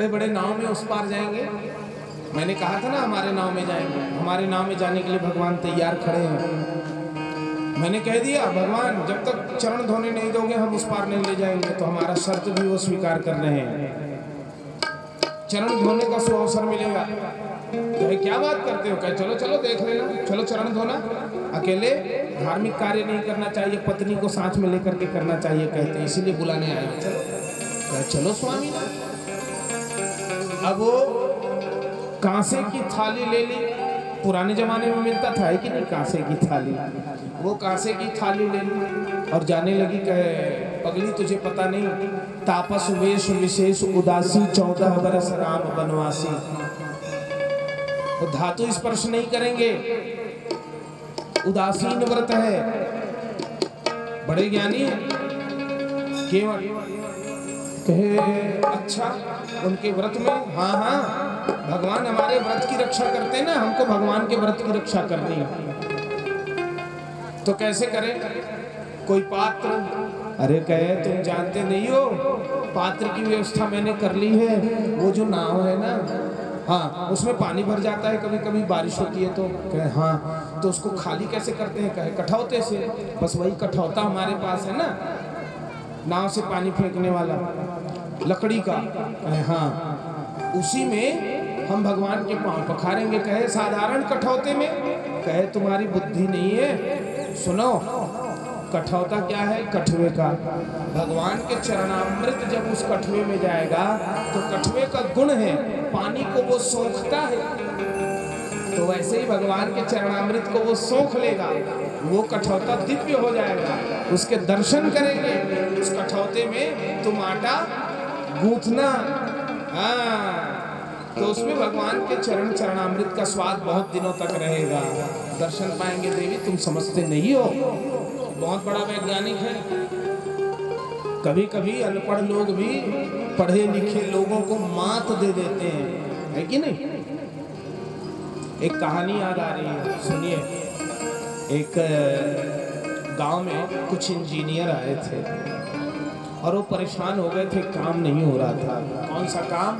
बड़े बड़े नाव में उस पार जाएंगे। मैंने कहा था ना हमारे नाव में जाएंगे, हमारे नाव में जाने के लिए भगवान तैयार खड़े हैं। मैंने कह दिया भगवान जब तक चरण धोने नहीं दोगे हम उस पार नहीं ले जाएंगे। तो हमारा शर्त भी वो स्वीकार कर रहे हैं, चरण धोने का अवसर मिलेगा। कहे क्या बात करते हो? कहे चलो चलो देख लेना, चलो चरण धोना। अकेले धार्मिक कार्य नहीं करना चाहिए, पत्नी को साथ में लेकर के करना चाहिए कहते हैं, इसीलिए बुलाने आए। चलो कहे चलो स्वामी। अब वो कांसे की थाली ले ली, पुराने जमाने में मिलता था है कि नहीं कांसे की थाली। वो कांसे की थाली ले ली और जाने लगी। कहे पगली तुझे पता नहीं, तापस वेश विशेष उदासी 14 बरस राम बनवासी। तो धातु स्पर्श नहीं करेंगे, उदासीन व्रत है, बड़े ज्ञानी है। केवल कहे अच्छा उनके व्रत में, हाँ हाँ भगवान हमारे व्रत की रक्षा करते हैं ना, हमको भगवान के व्रत की रक्षा करनी है। तो कैसे करें? कोई पात्र, अरे कहे तुम जानते नहीं हो पात्र की व्यवस्था मैंने कर ली है। वो जो नाव है ना, हाँ उसमें पानी भर जाता है, कभी कभी बारिश होती है तो। कहे हाँ तो उसको खाली कैसे करते हैं? कहे कठौते से। बस वही कठौता हमारे पास है ना, नाव से पानी फेंकने वाला लकड़ी का। कहे हाँ उसी में हम भगवान के पांव पखारेंगे। कहे साधारण कठौते में? कहे तुम्हारी बुद्धि नहीं है, सुनो कठौता क्या है? कठुए का। भगवान के चरणामृत जब उस कठुए में जाएगा तो कठुए का गुण है पानी को वो सोखता है, तो वैसे ही भगवान के चरणामृत को वो सोख लेगा, वो कठौता दिव्य हो जाएगा। उसके दर्शन करेंगे, उस कठौते में तुम आटा गूंथना, हाँ तो उसमें भगवान के चरणामृत का स्वाद बहुत दिनों तक रहेगा। दर्शन पाएंगे। देवी तुम समझते नहीं हो, बहुत बड़ा वैज्ञानिक है। कभी कभी अनपढ़ लोग भी पढ़े लिखे लोगों को मात दे देते हैं, है कि नहीं? एक कहानी याद आ रही है, सुनिए। एक गांव में कुछ इंजीनियर आए थे और वो परेशान हो गए थे, काम नहीं हो रहा था। कौन सा काम?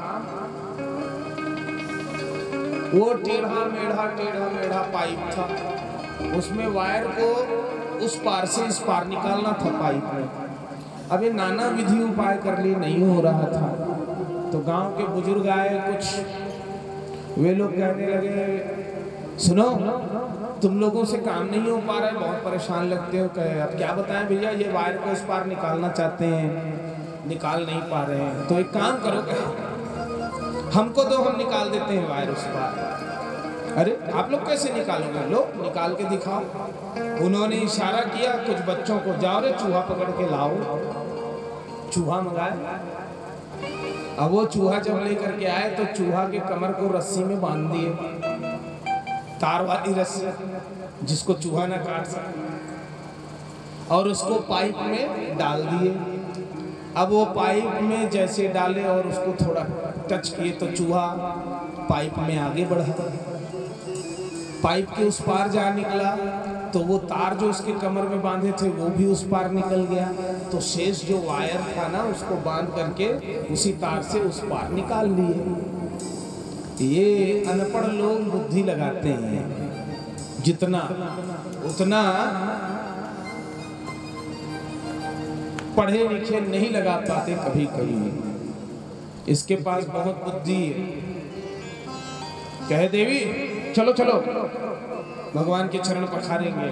वो टेढ़ा मेढ़ा पाइप था, उसमें वायर को उस पार से इस पार निकालना था पाइप में। अब ये नाना विधि उपाय कर लिए, नहीं हो रहा था। तो गांव के बुजुर्ग आए कुछ, वे लोग कहने लगे सुनो तुम लोगों से काम नहीं हो पा रहा है, बहुत परेशान लगते हो। कहे अब क्या बताएं भैया, ये वायर को इस पार निकालना चाहते हैं, निकाल नहीं पा रहे हैं। तो एक काम करो, कहे हमको दो, हम निकाल देते हैं वायर उस पार। अरे आप लोग कैसे निकालोगे? लो निकाल के दिखाओ। उन्होंने इशारा किया कुछ बच्चों को, जाओ रे चूहा पकड़ के लाओ। चूहा मंगाए। अब वो चूहा जब लेकर के आए तो चूहा के कमर को रस्सी में बांध दिए, तार वाली रस्सी जिसको चूहा ना काट सके, और उसको पाइप में डाल दिए। अब वो पाइप में जैसे डाले और उसको थोड़ा टच किए तो चूहा पाइप में आगे बढ़ा, पाइप के उस पार जा निकला तो वो तार जो उसके कमर में बांधे थे वो भी उस पार निकल गया। तो शेष जो वायर था ना उसको बांध करके उसी तार से उस पार निकाल लिए। ये अनपढ़ लोग बुद्धि लगाते हैं, जितना उतना पढ़े लिखे नहीं लगा पाते कभी कभी। इसके पास बहुत बुद्धि है। कहे देवी चलो चलो भगवान के चरण पखारेंगे।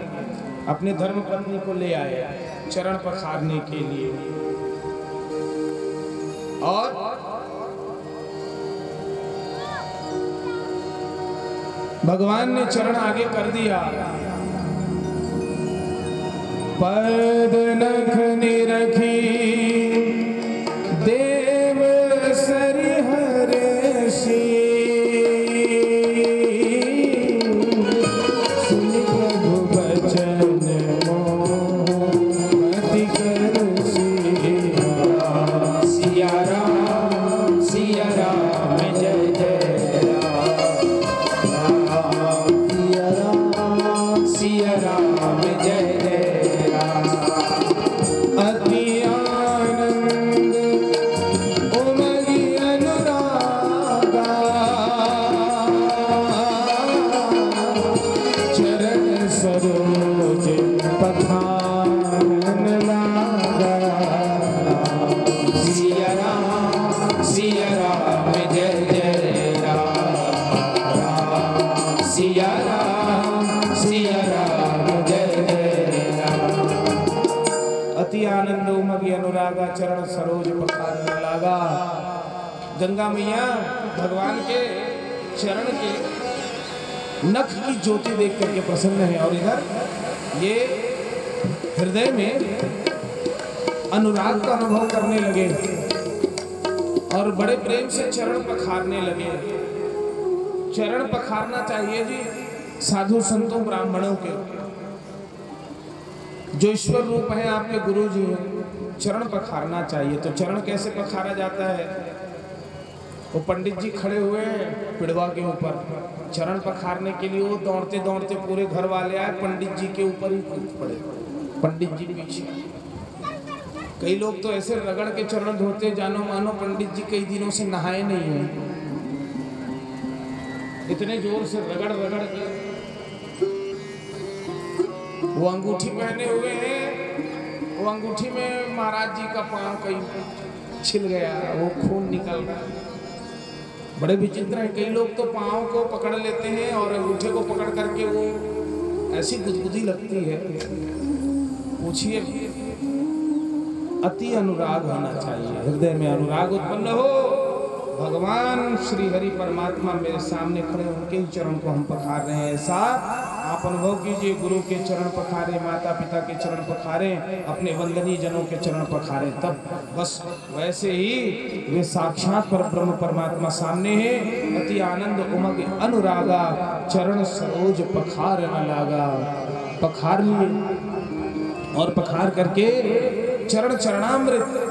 अपने धर्म पत्नी को ले आए चरण पखारने के लिए, और भगवान ने चरण आगे कर दिया। पद नख निरखी देव सरिहर्षि, सिया राम जय जय राम। अति अति आनंद उमगी अनुरागा चरण सरोज पखारने लागा। गंगा मैया भगवान के चरण के नख की ज्योति देख करके प्रसन्न है और इधर ये हृदय में अनुराग का अनुभव करने लगे और बड़े प्रेम से चरण पखारने लगे। चरण पखारना चाहिए जी साधु संतों ब्राह्मणों के, जो ईश्वर रूप है आपके गुरु जी हैं, चरण पखारना चाहिए। तो चरण कैसे पखारा जाता है? वो पंडित जी खड़े हुए हैं पिड़वा के ऊपर, चरण पखारने के लिए वो दौड़ते दौड़ते पूरे घर वाले आए, पंडित जी के ऊपर ही कूद पड़े, पंडित जी पीछे। कई लोग तो ऐसे रगड़ के चरण धोते जानो मानो पंडित जी कई दिनों से नहाए नहीं है, इतने जोर से रगड़ रगड़ के। वो अंगूठी पहने हुए हैं, वो अंगूठी में महाराज जी का पांव कहीं छिल गया, वो खून निकल रहा है। बड़े विचित्र है, कई लोग तो पांव को पकड़ लेते हैं और अंगूठे को पकड़ करके वो ऐसी गुदगुदी लगती है। पूछिए, अति अनुराग होना चाहिए, हृदय में अनुराग उत्पन्न हो। भगवान श्री हरि परमात्मा मेरे सामने खड़े, उनके ही चरण को हम पखार रहे हैं। ऐसा आप अनुभव कीजिए, गुरु के चरण पखारे, माता पिता के चरण पखारे, अपने वंदनीय जनों के चरण पखारे, तब बस वैसे ही वे साक्षात परब्रह्म परमात्मा सामने है। अति आनंद उमग अनुरागा चरण सरोज पखार न लागा। पखार लिए और पखार करके चरण चरणामृत,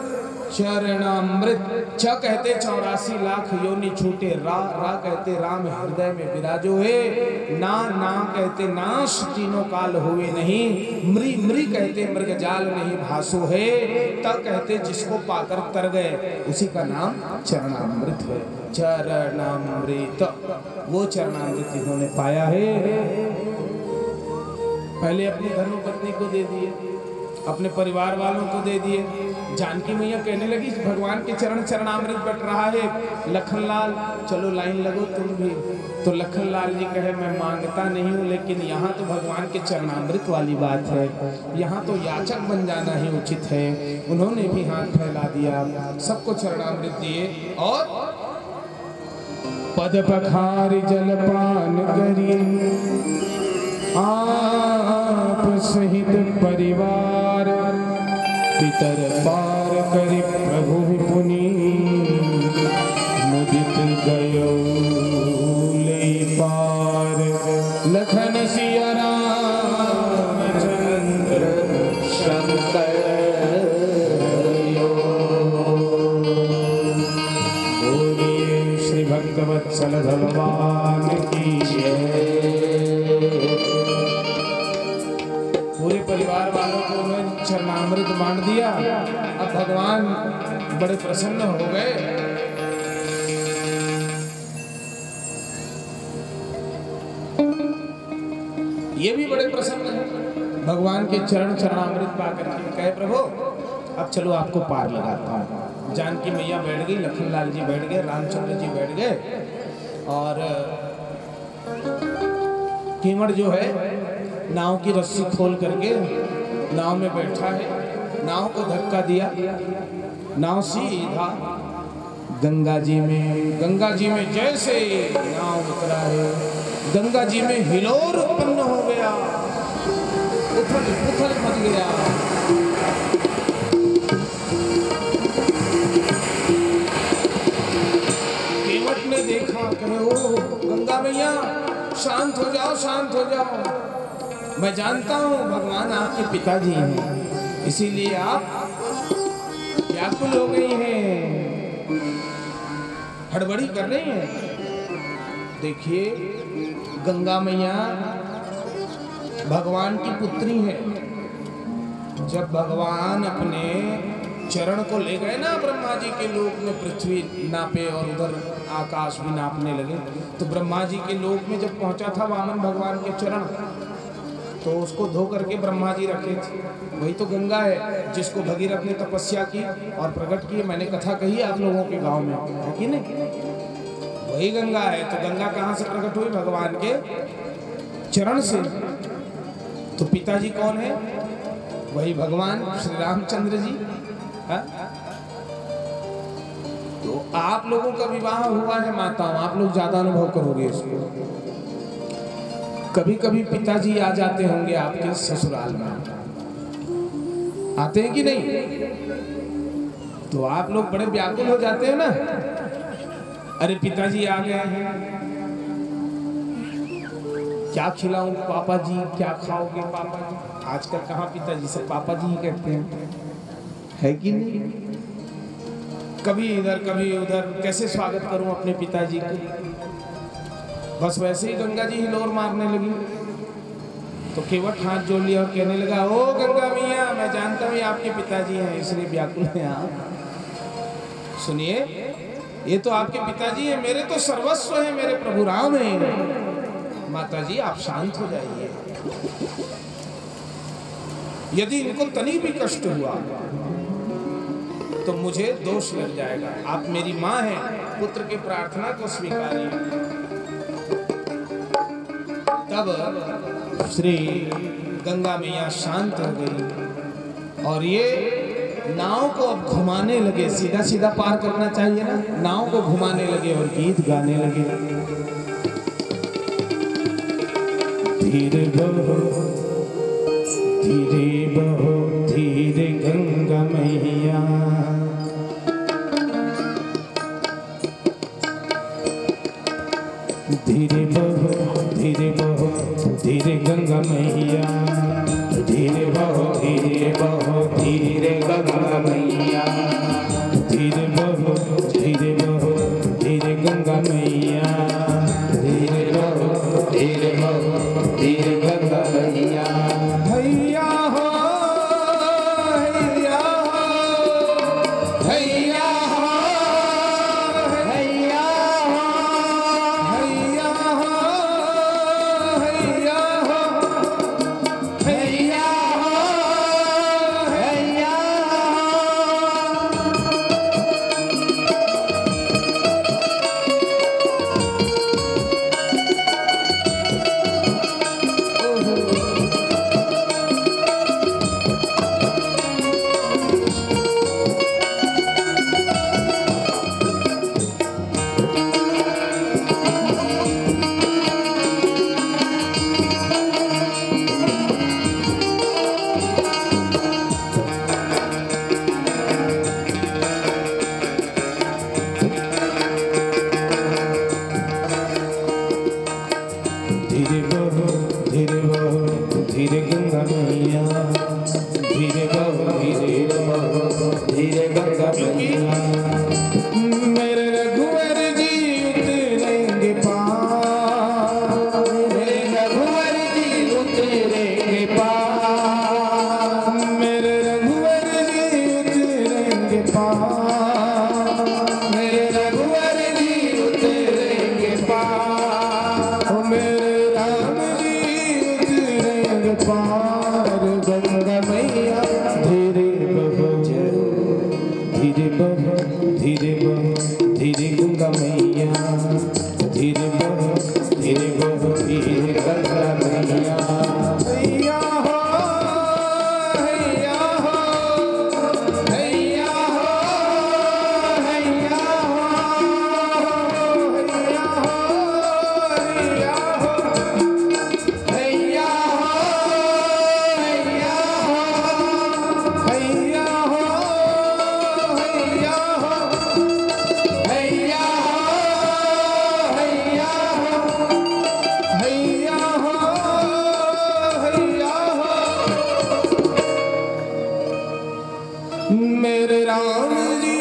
चरणामृत च कहते 84 लाख योनि छूटे, रा रा कहते राम हृदय में विराजो है, ना ना कहते नाश तीनों काल हुए नहीं, मृ मृ कहते मृग जाल नहीं भासो है, तब कहते जिसको पाकर तर गए उसी का नाम चरणामृत है। चरणामृत, वो चरणामृत इन्होंने पाया है। पहले अपनी धर्मपत्नी को दे दिए, अपने परिवार वालों को दे दिए। जानकी मैया कहने लगी भगवान के चरण चरणामृत बट रहा है, लखनलाल चलो लाइन लगो तुम भी। तो लखनलाल जी कहे मैं मांगता नहीं हूँ, लेकिन यहाँ तो भगवान के चरणामृत वाली बात है, यहाँ तो याचक बन जाना ही उचित है। उन्होंने भी हाथ फैला दिया, सबको चरणामृत दिए और पद पखार जलपान करी आप सहित परिवार, पितर पार करि प्रभु पुनि मुदित गयो ले पार। लखन सिया राम चंद्र शंकर बोलिए श्री भक्तवत्सल भगवान की जय। पूरे परिवार वालों को उन्होंने चरणामृत बांट दिया। अब भगवान बड़े प्रसन्न हो गए। ये भी बड़े प्रसन्न हैं भगवान के चरण चरणामृत पाकर के। कहे प्रभु अब चलो आपको पार लगाता हूँ। जानकी मैया बैठ गई, लखनलाल जी बैठ गए, रामचंद्र जी बैठ गए और कीमड़ जो है नाव की रस्सी खोल करके नाव में बैठा है। नाव को धक्का दिया, नाव सीधा गंगा जी में। गंगा जी में जैसे नाव उतरा है, गंगा जी में हिलोर उत्पन्न हो गया, उथल पुथल मच गया। केवट ने देखा, कहे ओ गंगा मैया शांत हो जाओ, शांत हो जाओ। मैं जानता हूँ भगवान आपके पिताजी हैं, इसीलिए आप व्याकुल हो गई हैं, हड़बड़ी कर रही हैं। देखिए गंगा मैया भगवान की पुत्री है। जब भगवान अपने चरण को ले गए ना ब्रह्मा जी के लोक में, पृथ्वी नापे और उधर आकाश भी नापने लगे, तो ब्रह्मा जी के लोक में जब पहुंचा था वामन भगवान के चरण, तो उसको धो करके ब्रह्मा जी रखे थे। वही तो गंगा है जिसको भगीरथ ने तपस्या की और प्रकट की। मैंने कथा कही आप लोगों के गांव में, है कि नहीं? वही गंगा है। तो गंगा कहाँ से प्रकट हुई? भगवान के चरण से। तो पिताजी कौन है? वही भगवान श्री रामचंद्र जी। हा? तो आप लोगों का विवाह हुआ है माताओं, आप लोग ज्यादा अनुभव करोगे इसको। कभी कभी पिताजी आ जाते होंगे आपके ससुराल में, आते हैं कि नहीं? तो आप लोग बड़े व्याकुल हो जाते हो ना, अरे पिताजी आ गए हैं, क्या खिलाऊं पापा जी, क्या खाओगे पापा जी? आजकल कहाँ पिताजी से पापा जी ही कहते हैं, है कि नहीं? कभी इधर कभी उधर, कैसे स्वागत करूं अपने पिताजी को? बस वैसे ही गंगा जी हिलोर मारने लगी तो केवट हाथ जोड़ लिया और कहने लगा, ओ गंगा मैया, मैं जानता हूँ आपके पिताजी हैं, इसलिए व्याकुल हैं आप। सुनिए, ये तो आपके पिताजी हैं, मेरे तो सर्वस्व हैं, मेरे प्रभु राम हैं। माता जी आप शांत हो जाइए। यदि इनको तनी भी कष्ट हुआ तो मुझे दोष लग जाएगा। आप मेरी माँ हैं, पुत्र की प्रार्थना को स्वीकारिए। तब श्री गंगा मैया शांत हो गई और ये नाव को अब घुमाने लगे। सीधा सीधा पार करना चाहिए ना, नाव को घुमाने लगे और गीत गाने लगे। धीरे बहो धीरे बहो धीरे गंगा मैया, धीरे बहो धीरे बहो धीरे गंगा मैया, धीरे बहो धीरे गंगा मैया, धीरे बहो धीरे गंगा मैया, धीरे बहो धीरे गंगा मैया। हैया हो हैया हो हैया हो हैया हो हैया हो हैया हो हैया हो हैया धीरे गंगा मैया, धीरे बहो धीरे गंगा मैया। मेरे रघुवर जी उतरेंगे पार, मेरे रघुवर जी उतरेंगे पार, मेरे रघुवर जी उतरेंगे पार, मेरे रघुवर जी उतरेंगे पार, मेरे राम पार गंगा मैया। धीरे बहो धीरे बहो धीरे गंगा मैया, धीरे बहो धीरे गंगा मैया। हैया हो हैया हो हैया हो हैया हो हैया हो हैया मेरे राम जी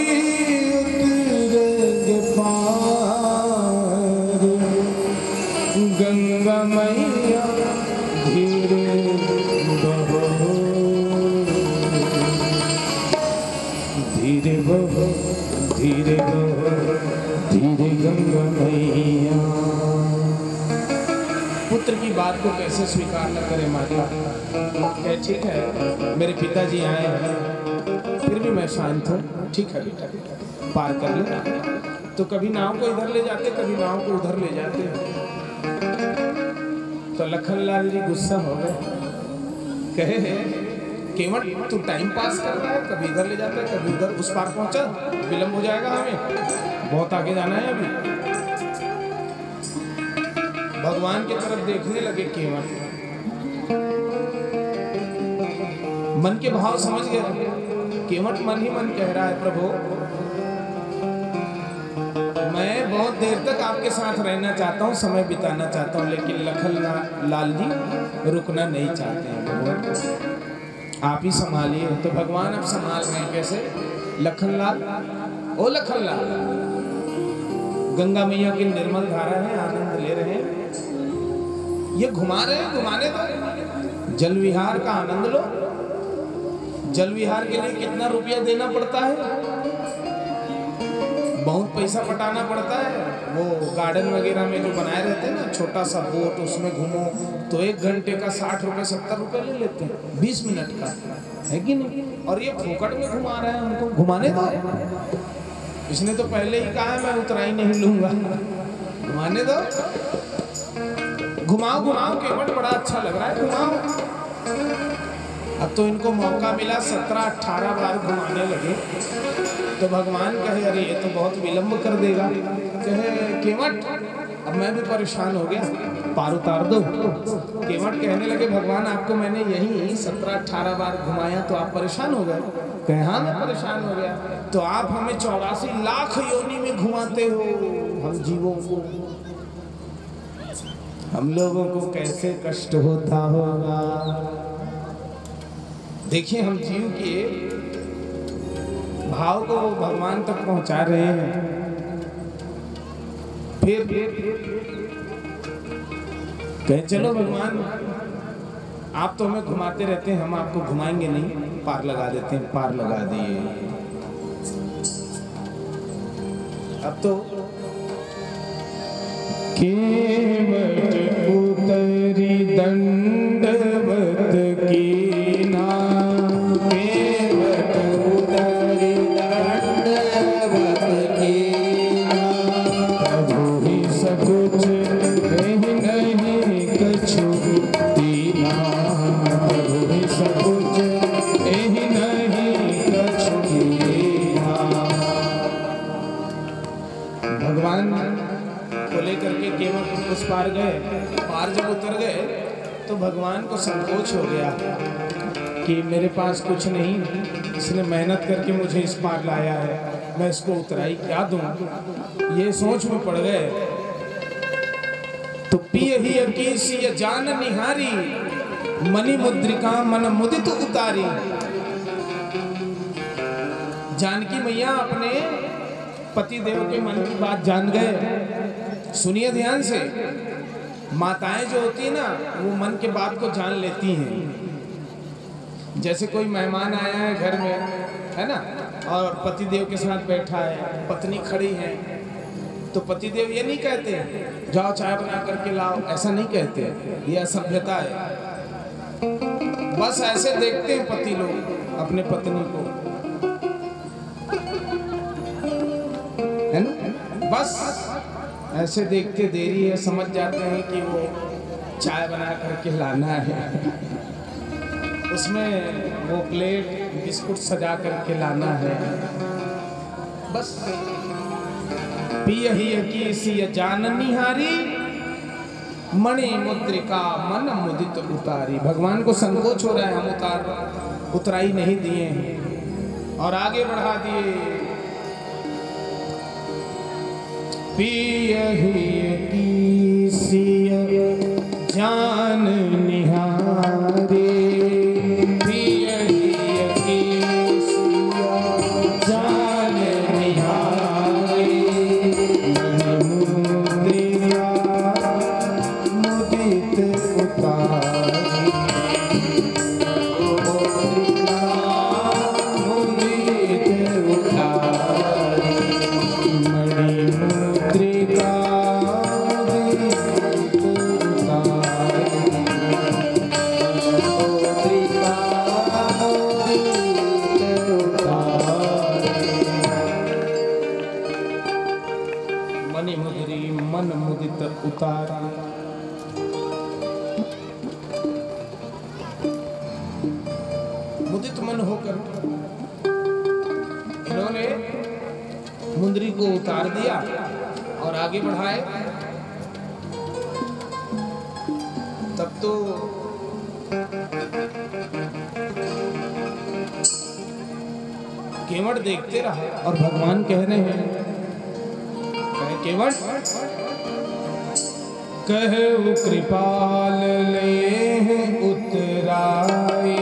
उतरेंगे पार गंगा मैया। धीरे बहो धीरे बहो धीरे गंगा मैया। पुत्र की बात को कैसे स्वीकार न करे माता? ठीक है, मेरे पिताजी आए हैं, फिर भी मैं शांत हूँ। ठीक है बेटा, पार कर ले। तो कभी नाव को इधर ले जाते, कभी नाव को उधर ले जाते। तो लखनलाल जी गुस्सा हो गए, कहे केवट तू टाइम पास कर रहा है, कभी इधर ले जाता है, कभी उधर, उस पार पहुंचा, विलंब हो जाएगा, हमें बहुत आगे जाना है अभी। भगवान की तरफ देखने लगे केवट, मन के भाव समझ गए। केवट मन ही मन कह रहा है, प्रभु मैं बहुत देर तक आपके साथ रहना चाहता हूँ, समय बिताना चाहता हूँ, लेकिन लखन लाल जी रुकना नहीं चाहते हैं। भगवान आप ही संभालिए। तो भगवान अब संभाल रहे हैं। कैसे? लखन लाल, ओ लखन लाल, गंगा मैया की निर्मल धारा है, आनंद ले रहे हैं, ये घुमा रहे हैं, घुमाने दो, जल विहार का आनंद लो। जल विहार के लिए कितना रुपया देना पड़ता है? बहुत पैसा पटाना पड़ता है। वो गार्डन वगैरह में जो बनाए रहते हैं ना, छोटा सा बोट, उसमें घूमो तो 1 घंटे का 60 रुपए 70 रुपए ले लेते हैं, 20 मिनट का, है कि नहीं? और ये फोकट में घुमा रहे हैं, उनको घुमाने दो। इसने तो पहले ही कहा है मैं उतराई नहीं लूंगा, घुमाने दो। घुमाओ घुमाओ, केवट बड़ा अच्छा लग रहा है, घुमाओ। अब तो इनको मौका मिला, 17-18 बार घुमाने लगे। तो भगवान कहे अरे ये तो बहुत विलंब कर देगा। कहे केवट अब मैं भी परेशान हो गया, पार उतार दो। केवट कहने लगे भगवान आपको मैंने यही 17-18 बार घुमाया तो आप परेशान हो गए? कहे हाँ मैं परेशान हो गया। तो आप हमें 84 लाख योनि में घुमाते हो हम जीवों को, हम लोगों को कैसे कष्ट होता होगा। देखिए हम जीव के भाव को भगवान तक पहुंचा रहे हैं। फिर कहे चलो भगवान आप तो हमें घुमाते रहते हैं, हम आपको घुमाएंगे नहीं, पार लगा देते हैं। पार लगा दिए। अब तो केवट उतरी दंडवत की ना, केवट उतरी दंडवत की ना, प्रभु ही सकुच नहीं कछु दीना, प्रभु ही सकुच नहीं कछु दीना। भगवान को लेकर के केवट उस पार गए। पार जब उतर गए तो भगवान को संकोच हो गया कि मेरे पास कुछ नहीं, इसने मेहनत करके मुझे इस पार लाया है, मैं इसको उतराई क्या दूं, ये सोच में पड़ गए। तो पिय ही अकीसी जान निहारी, मणि मुद्रिका मन मुदित उतारी। जानकी मैया अपने पति देव के मन की बात जान गए। सुनिए ध्यान से, माताएं जो होती है ना वो मन के बात को जान लेती हैं। जैसे कोई मेहमान आया है घर में, है ना, और पति देव के साथ बैठा है, पत्नी खड़ी है, तो पति देव ये नहीं कहते जाओ चाय बना करके लाओ, ऐसा नहीं कहते, ये असभ्यता है। बस ऐसे देखते हैं पति लोग अपने पत्नी को, है ना, बस ऐसे देखते देरी है, समझ जाते हैं कि वो चाय बना करके लाना है, उसमें वो प्लेट बिस्कुट सजा करके लाना है। बस पिय ही अकीसी जान निहारी, मणि मुद्रिका मन मुदित उतारी। भगवान को संकोच हो रहा है, हम उतराई नहीं दिए हैं और आगे बढ़ा दिए। पिय ही अकीसी जान निहारी, पिय ही अकीसी जान निहारी, मुद्रिका मुदित उतारी, मुद्रिका मुदित उतारी, मणि मुद्रिका मन मुदित उतारी। इन्होंने मुंदरी को उतार दिया और आगे बढ़ाए। तब तो केवट देखते रहा और भगवान कह रहे हैं, केवट कहु कृपाल ले उतराए,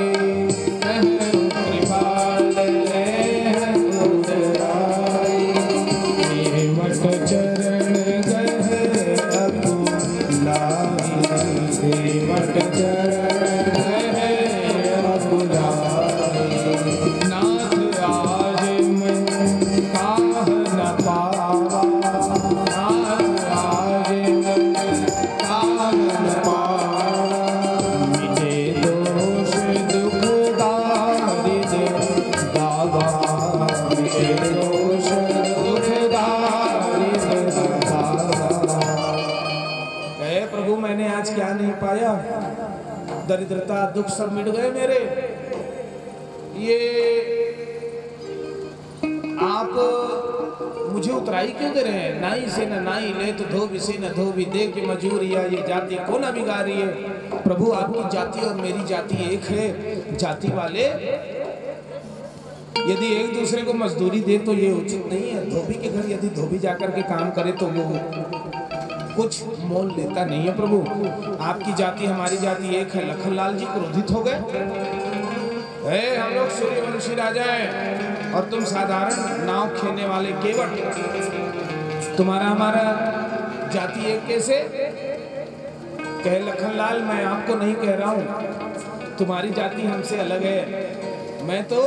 कहु कृपाल ले उतराए, केवट चरण गह अकुलाए, केवट चरण गह अकुलाए, नाथ आज मैं काह न पावा, नाथ आज मैं काह न पावा, मिटे दोष दुख दारिद दावा, मिटे दोष दुख दारिद दावा। कहे प्रभु मैंने आज क्या नहीं पाया, दरिद्रता दुख सब मिट गए मेरे। ये आप मुझे उतराई क्यों दे रहे हैं? नाई से न नाई ले तो धोबी से न धोबी, दे के मजूरिया ये जाति को न बिगाड़ी है। प्रभु आपकी जाति और मेरी जाति एक है। जाति वाले यदि एक दूसरे को मजदूरी दे तो ये उचित नहीं है। धोबी के घर यदि धोबी जाकर के काम करे तो वो कुछ मोल लेता नहीं है। प्रभु आपकी जाति हमारी जाति एक है। लखनलाल जी क्रोधित हो गए, हम लोग सूर्यवंशी राजा हैं और तुम साधारण नाव खेलने वाले केवट, तुम्हारा हमारा जाति एक कैसे? कहे लखनलाल मैं आपको नहीं कह रहा हूँ, तुम्हारी जाति हमसे अलग है। मैं तो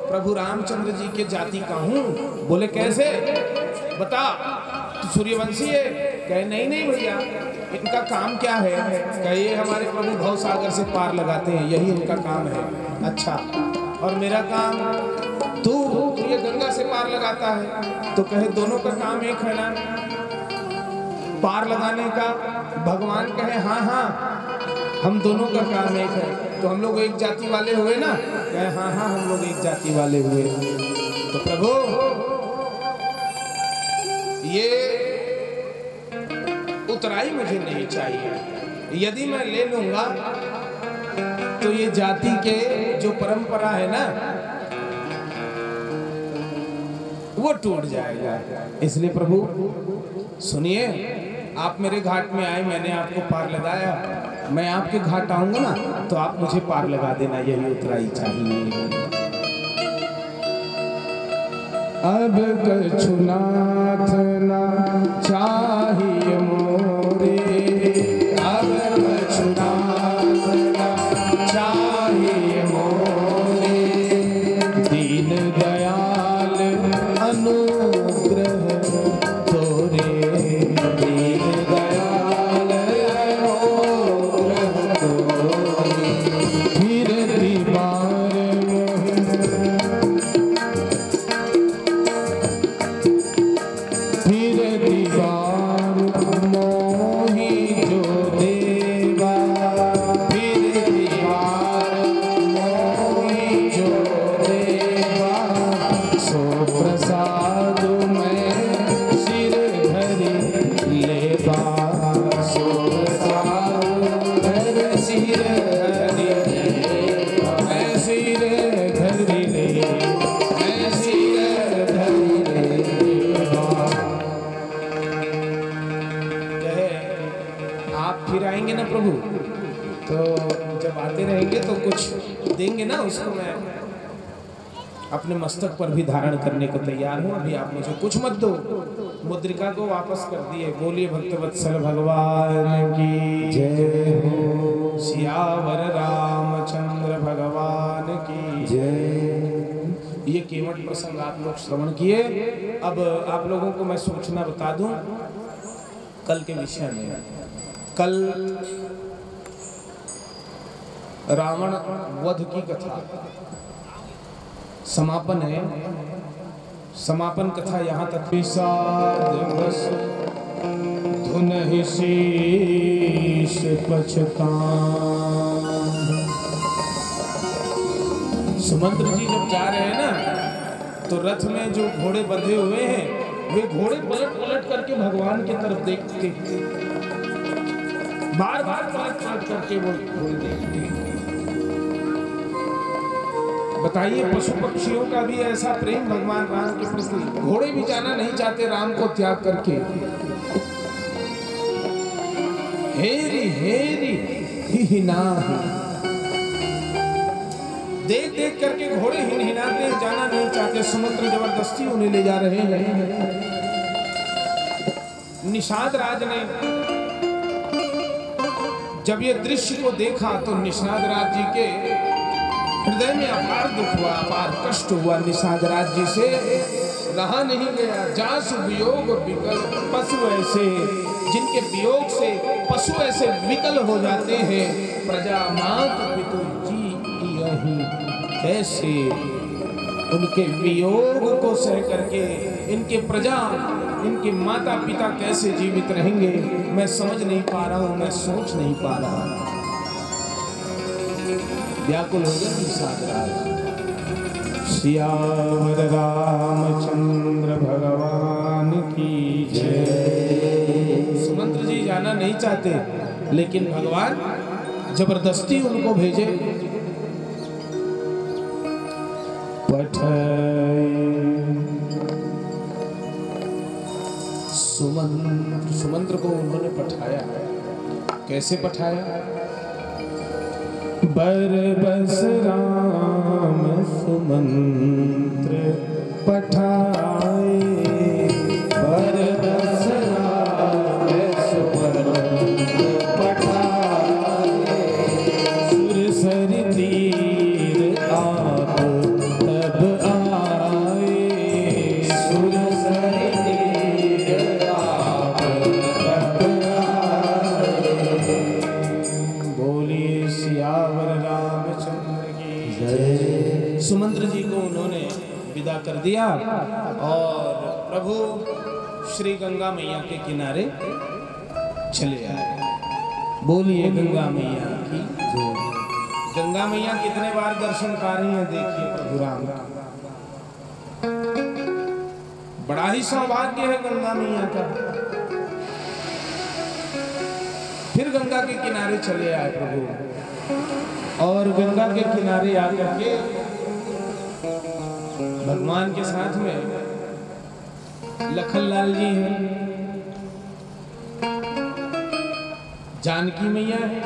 प्रभु रामचंद्र जी के जाति का हूँ। बोले कैसे? बता, तू सूर्यवंशी है? कहे नहीं नहीं भैया, इनका काम क्या है? कहे ये हमारे प्रभु भव सागर से पार लगाते हैं, यही इनका काम है। अच्छा, और मेरा काम? तू ये गंगा से पार लगाता है। तो कहे दोनों का काम एक है ना, पार लगाने का। भगवान कहे हाँ हाँ, हम दोनों का काम एक है। तो हम लोग एक जाति वाले हुए ना? कहे हाँ हाँ, हम लोग एक जाति वाले हुए। तो प्रभु ये उतराई मुझे नहीं चाहिए। यदि मैं ले लूंगा तो ये जाति के जो परंपरा है ना वो टूट जाएगा। इसलिए प्रभु सुनिए, आप मेरे घाट में आए, मैंने आपको पार लगाया। मैं आपके घाट आऊंगा ना तो आप मुझे पार लगा देना, यही उतराई चाहिए। अब कछु नाथ ना चाहिए मोरे, अब कछु नाथ ना चाहिए मोरे, दीन दयाल अनुग्रह तोरे, दीन दयाल अनुग्रह तोरे, फिर दीवार देंगे ना, उसको मैं अपने मस्तक पर भी धारण करने को तैयार हूँ। अभी आप मुझे कुछ मत दो, मुद्रिका को वापस कर दिए। बोलिए भक्तवत्सल भगवान की जय हो, सियावर रामचंद्र भगवान की जय। ये केवट प्रसंग आप लोग श्रवण किए। अब आप लोगों को मैं सूचना बता दूं कल के विषय में। कल रावण वध की कथा समापन है। समापन कथा यहाँ तक। विषाद बस धुन शीश पछतान, सुमंत्र जी जब जा रहे हैं ना तो रथ में जो घोड़े बंधे हुए हैं वे घोड़े पलट पलट करके भगवान की तरफ देखते, बार बार पलट पलट करके वो घोड़े देखते। बताइए, पशु पक्षियों का भी ऐसा प्रेम भगवान राम के प्रति। घोड़े भी जाना नहीं चाहते राम को त्याग करके। हेरी हेरी हिना, देख देख करके घोड़े हिनहिनाते हैं, जाना नहीं चाहते। समुद्र जबरदस्ती उन्हें ले जा रहे हैं। निषाद राज ने जब ये दृश्य को देखा तो निषाद राज जी के हृदय में अपार दुख हुआ, अपार कष्ट हुआ। निषाद राज जी से रहा नहीं गया। जासु वियोग विकल पशु ऐसे, जिनके वियोग से पशु ऐसे विकल हो जाते हैं। प्रजा मात पितु जी यही कैसे, उनके वियोग को सह करके इनके प्रजा, इनके माता पिता कैसे जीवित रहेंगे, मैं समझ नहीं पा रहा हूं, मैं सोच नहीं पा रहा। व्याकुल हो गए निषाद राज। सियावर रामचंद्र भगवान की जय। सुमंत्र जी जाना नहीं चाहते, लेकिन भगवान जबरदस्ती उनको भेजे। सुमंत्र को उन्होंने पठाया। कैसे पठाया? बरबस राम सुमंत्र पठाए, बरबस राम सुमंत्र पठाए। सुरसर तीर आप तब आए, सुरसर तीर आप तब आए। बोलिए सियावर रामचंद्र की जय। सुमंत्र जी को उन्होंने विदा कर दिया और प्रभु श्री गंगा मैया के किनारे चले आए। बोलिए गंगा मैया की जय। गंगा मैया कितने बार दर्शन पा रही हैं, देखिए प्रभु राम का। बड़ा ही सौभाग्य है गंगा मैया का। फिर गंगा के किनारे चले आए प्रभु, और गंगा के किनारे आकर के भगवान के साथ में लखनलाल जी हैं, जानकी मैया है,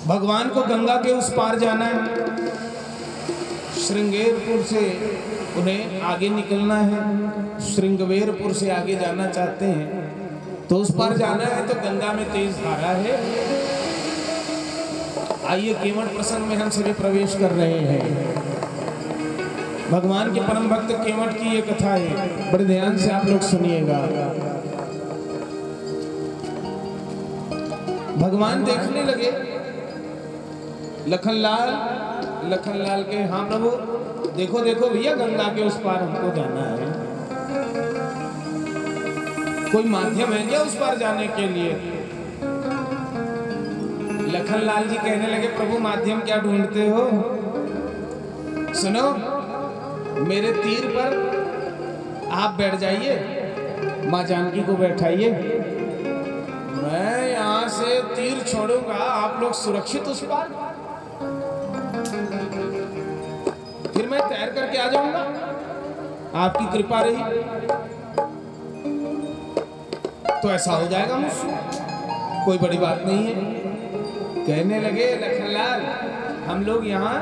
भगवान को गंगा के उस पार जाना है। श्रृंगेरपुर से उन्हें आगे निकलना है, श्रृंगवेरपुर से आगे जाना चाहते हैं तो उस पार जाना है। तो गंगा में तेज धारा है। आइए केवट प्रसंग में हम सभी प्रवेश कर रहे हैं। भगवान के परम भक्त केवट की ये कथा है, बड़े ध्यान से आप लोग सुनिएगा। भगवान देखने लगे, लखनलाल के, हाँ प्रभु देखो देखो भैया, गंगा के उस पार हमको जाना है। कोई माध्यम है क्या उस पार जाने के लिए? लखनलाल जी कहने लगे, प्रभु माध्यम क्या ढूंढते हो? सुनो, मेरे तीर पर आप बैठ जाइए, माँ जानकी को बैठाइए, मैं यहाँ से तीर छोड़ूंगा, आप लोग सुरक्षित उस पार, फिर मैं तैर करके आ जाऊंगा, आपकी कृपा रही तो ऐसा हो जाएगा मुझसे, कोई बड़ी बात नहीं है। कहने लगे लखनलाल, हम लोग यहाँ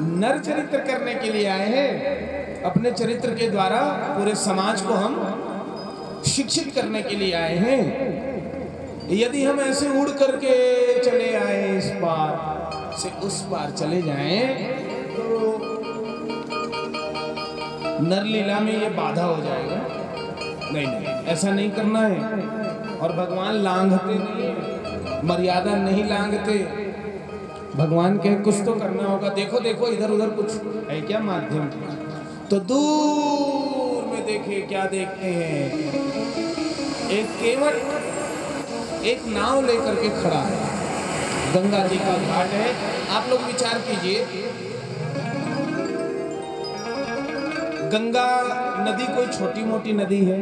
नर चरित्र करने के लिए आए हैं, अपने चरित्र के द्वारा पूरे समाज को हम शिक्षित करने के लिए आए हैं। यदि हम ऐसे उड़ करके चले आए, इस पार से उस पार चले जाएं, तो नरलीला में ये बाधा हो जाएगा। नहीं नहीं, ऐसा नहीं करना है। और भगवान लांघते नहीं, मर्यादा नहीं लांघते। भगवान के कुछ तो करना होगा। देखो देखो इधर उधर कुछ है क्या माध्यम? तो दूर में देखे, क्या देखते हैं? एक केवट एक नाव लेकर के खड़ा है। गंगा जी का घाट है। आप लोग विचार कीजिए, गंगा नदी कोई छोटी मोटी नदी है?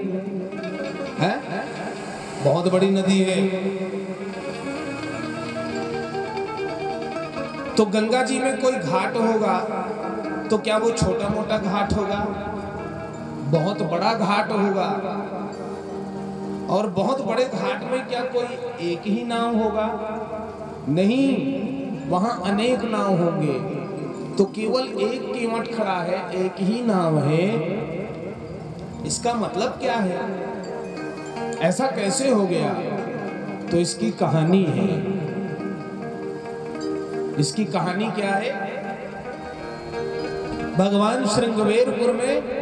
बहुत बड़ी नदी है। तो गंगा जी में कोई घाट होगा तो क्या वो छोटा मोटा घाट होगा? बहुत बड़ा घाट होगा। और बहुत बड़े घाट में क्या कोई एक ही नाव होगा? नहीं, वहां अनेक नाव होंगे। तो केवल एक केवट खड़ा है, एक ही नाव है। इसका मतलब क्या है? ऐसा कैसे हो गया? तो इसकी कहानी है। इसकी कहानी क्या है? भगवान श्रृंगवेरपुर में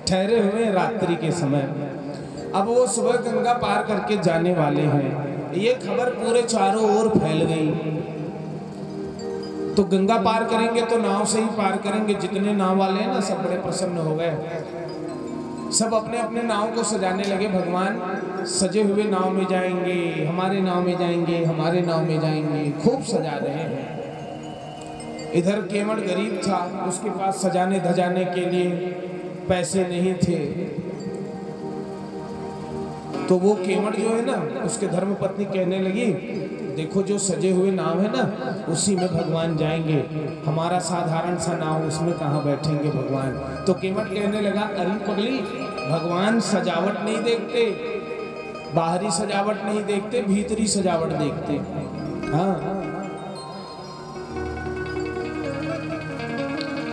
ठहरे हुए रात्रि के समय, अब वो सुबह गंगा पार करके जाने वाले हैं। ये खबर पूरे चारों ओर फैल गई। तो गंगा पार करेंगे तो नाव से ही पार करेंगे। जितने नाव वाले हैं ना, सब बड़े प्रसन्न हो गए। सब अपने अपने नाव को सजाने लगे। भगवान सजे हुए नाव में जाएंगे, हमारे नाव में जाएंगे, हमारे नाव में जाएंगे, खूब सजा रहे हैं। इधर केवट गरीब था, उसके पास सजाने धजाने के लिए पैसे नहीं थे। तो वो केवट जो है ना, उसके धर्मपत्नी कहने लगी, देखो जो सजे हुए नाव है ना, उसी में भगवान जाएंगे। हमारा साधारण सा नाव, उसमें कहाँ बैठेंगे भगवान। तो केवट कहने लगा, अरे पगली, भगवान सजावट नहीं देखते, बाहरी सजावट नहीं देखते, भीतरी सजावट देखते। हाँ,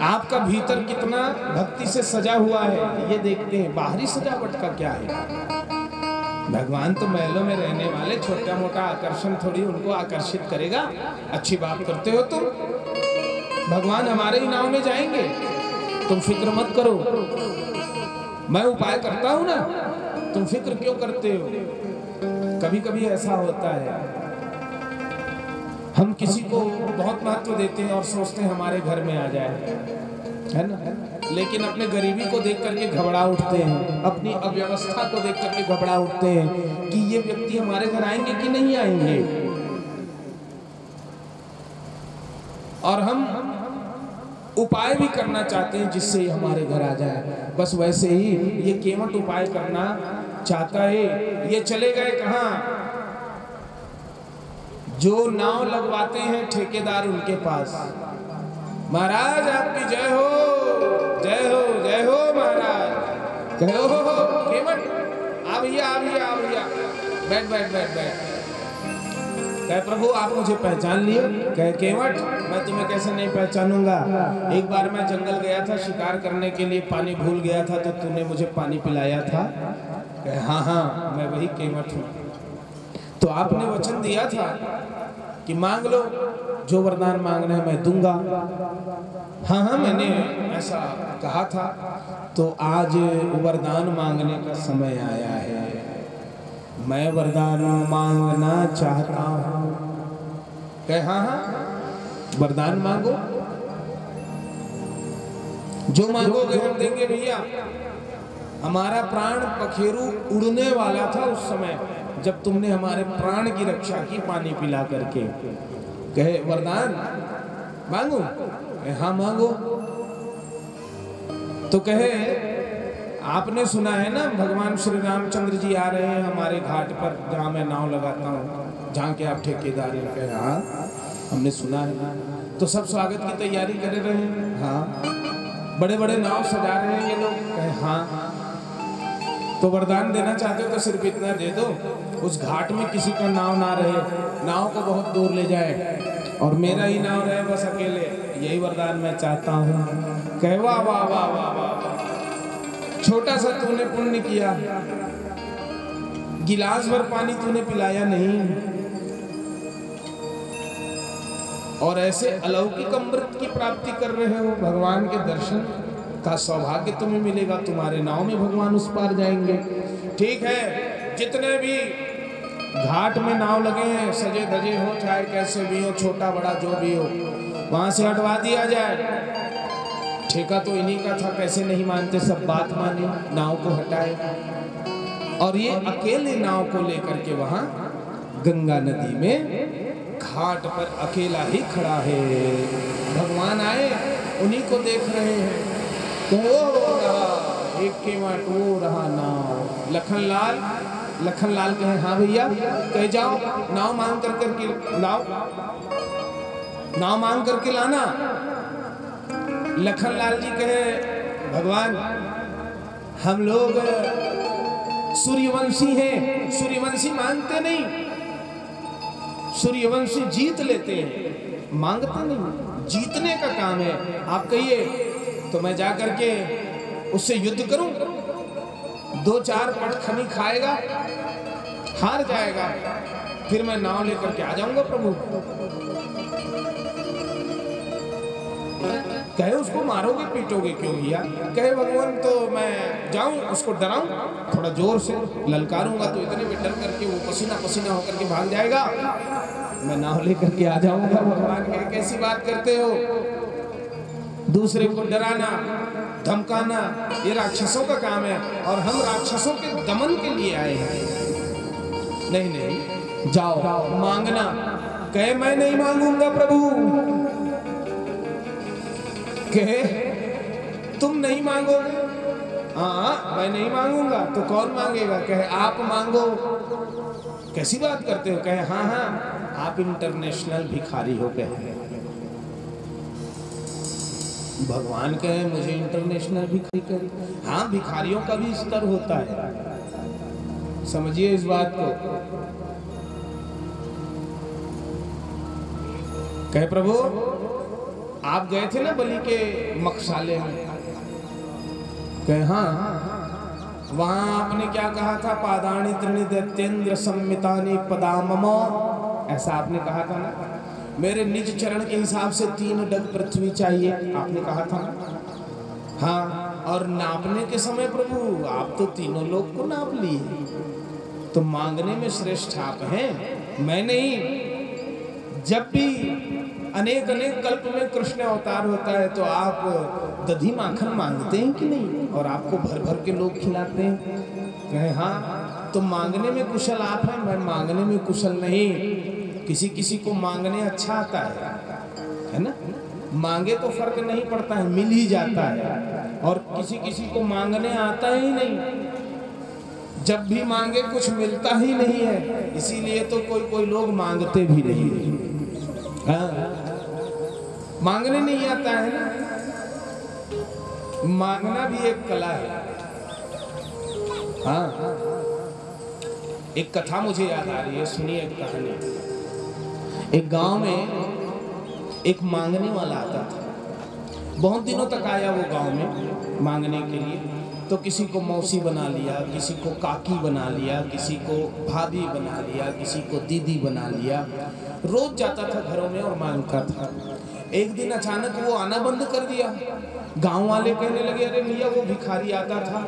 आपका भीतर कितना भक्ति से सजा हुआ है ये देखते हैं, बाहरी सजावट का क्या है। भगवान तो महलों में रहने वाले, छोटा मोटा आकर्षण थोड़ी उनको आकर्षित करेगा। अच्छी बात करते हो तुम। भगवान हमारे ही नाव में जाएंगे, तुम फिक्र मत करो, मैं उपाय करता हूं ना, तुम फिक्र क्यों करते हो। कभी कभी ऐसा होता है, हम किसी को बहुत महत्व देते हैं और सोचते हैं हमारे घर में आ जाए, है ना, लेकिन अपने गरीबी को देख करके घबरा उठते हैं, अपनी अव्यवस्था को देख करके घबरा उठते हैं कि ये व्यक्ति हमारे घर आएंगे कि नहीं आएंगे। और हम उपाय भी करना चाहते हैं जिससे ये हमारे घर आ जाए। बस वैसे ही ये केवट उपाय करना चाहता है। ये चले गए कहाँ? जो नाव लगवाते हैं ठेकेदार, उनके पास। महाराज आपकी जय हो, जय हो, जय हो महाराज, जय हो। केवट आ भैया, आ भैया, आ भैया, बैठ बैठ बैठ बैठ। कहे प्रभु आप मुझे पहचान लिए? कहे केवट मैं तुम्हें कैसे नहीं पहचानूंगा। एक बार मैं जंगल गया था शिकार करने के लिए, पानी भूल गया था तो तूने मुझे पानी पिलाया था। कहे हाँ हाँ मैं वही केवट हूँ। तो आपने वचन दिया था कि मांग लो, जो वरदान मांगना है मैं दूंगा। हाँ हाँ मैंने ऐसा कहा था। तो आज वरदान मांगने का समय आया है। मैं वरदान मांगना चाहता हूँ। कहे हाँ हाँ वरदान मांगो, जो मांगोगे हम देंगे भैया। हमारा प्राण पखेरु उड़ने वाला था उस समय जब तुमने हमारे प्राण की रक्षा की पानी पिला करके। कहे वरदान मांगो? हाँ मांगो। तो कहे आपने सुना है ना भगवान श्री रामचंद्र जी आ रहे हैं हमारे घाट पर जहाँ मैं नाव लगाता हूँ, जहाँ के आप ठेकेदार हैं। कहे हाँ हमने सुना है। तो सब स्वागत की तैयारी कर रहे हैं? हाँ। बड़े बड़े नाव सजा रहे हैं ये लोग? कहे हाँ। तो वरदान देना चाहते हो तो सिर्फ इतना दे दो, उस घाट में किसी का नाव ना रहे, नाव को बहुत दूर ले जाए और मेरा ही नाव रहे बस अकेले, यही वरदान मैं चाहता हूँ। कहे वाह वाह वाह वाह वाह, छोटा सा तूने पुण्य किया, गिलास भर पानी तूने पिलाया नहीं, और ऐसे अलौकिक अमृत की प्राप्ति कर रहे हो। भगवान के दर्शन का सौभाग्य तुम्हें मिलेगा, तुम्हारे नाव में भगवान उस पार जाएंगे। ठीक है, जितने भी घाट में नाव लगे हैं, सजे धजे हो, चाहे कैसे भी हो, छोटा बड़ा जो भी हो, वहां से हटवा दिया जाए। ठेका तो इन्हीं का था, कैसे नहीं मानते, सब बात मानी, नाव को हटाए और ये अकेले नाव को लेकर के वहां गंगा नदी में घाट पर अकेला ही खड़ा है। भगवान आए, उन्हीं को देख रहे हैं। तो वो रहा एक केवट, वो रहा नाव। लखनलाल कहे हाँ भैया, कहे जाओ नाव मांग करके लाओ, नाव मांग करके लाना। लखनलाल जी कहे भगवान हम लोग सूर्यवंशी हैं, सूर्यवंशी मांगते नहीं, सूर्यवंशी जीत लेते हैं, मांगते नहीं, जीतने का काम है। आप कहिए तो मैं जा करके उससे युद्ध करूं, 2-4 पटखनी खाएगा, हार जाएगा, फिर मैं नाव लेकर के आ जाऊंगा प्रभु। कहे उसको मारोगे पीटोगे क्यों भैया? कहे भगवान तो मैं जाऊं उसको डराऊं, थोड़ा जोर से ललकारूंगा तो इतने में डर करके वो पसीना पसीना होकर के भाग जाएगा, मैं नाव लेकर के आ जाऊंगा। भगवान कहे कैसी बात करते हो, दूसरे को डराना धमकाना ये राक्षसों का काम है, और हम राक्षसों के दमन के लिए आए हैं। नहीं नहीं जाओ मांगना। कहे मैं नहीं मांगूंगा प्रभु। कहे तुम नहीं मांगोगे? हाँ मैं नहीं मांगूंगा, तो कौन मांगेगा? कहे आप मांगो। कैसी बात करते हो? कहे हाँ हाँ आप इंटरनेशनल भिखारी हो गए। भगवान कहे मुझे इंटरनेशनल भिखारी करे? हाँ भिखारियों का भी स्तर होता है, समझिए इस बात को। कहे प्रभु आप गए थे ना बलि के मखशाले में? कहे हाँ, वहां आपने क्या कहा था? पादानी त्रिणी दैत्येंद्र संमितानि पदाममो, ऐसा आपने कहा था ना। मेरे निज चरण के हिसाब से 3 डग पृथ्वी चाहिए, आपने कहा था ना। हाँ, और नापने के समय प्रभु आप तो तीनों लोग को नाप लिए, तो मांगने में श्रेष्ठ आप हैं, मैं नहीं। जब भी अनेक अनेक कल्प में कृष्ण अवतार होता है तो आप दधी माखन मांगते हैं कि नहीं? और आपको भर भर के लोग खिलाते हैं। कहे हाँ, तो मांगने में कुशल आप हैं, मैं मांगने में कुशल नहीं। किसी किसी को मांगने अच्छा आता है ना, मांगे तो फर्क नहीं पड़ता है, मिल ही जाता है। और किसी किसी को मांगने आता ही नहीं, जब भी मांगे कुछ मिलता ही नहीं है, इसीलिए तो कोई कोई लोग मांगते भी नहीं। हाँ, मांगने नहीं आता है ना। मांगना भी एक कला है। हाँ, एक कथा मुझे याद आ रही है, सुनिए एक कहानी। एक गांव में एक मांगने वाला आता था, बहुत दिनों तक आया वो गांव में मांगने के लिए। तो किसी को मौसी बना लिया, किसी को काकी बना लिया, किसी को भाभी बना लिया, किसी को दीदी बना लिया। रोज जाता था घरों में और मांगता था। एक दिन अचानक वो आना बंद कर दिया। गांव वाले कहने लगे अरे भैया वो भिखारी आता था,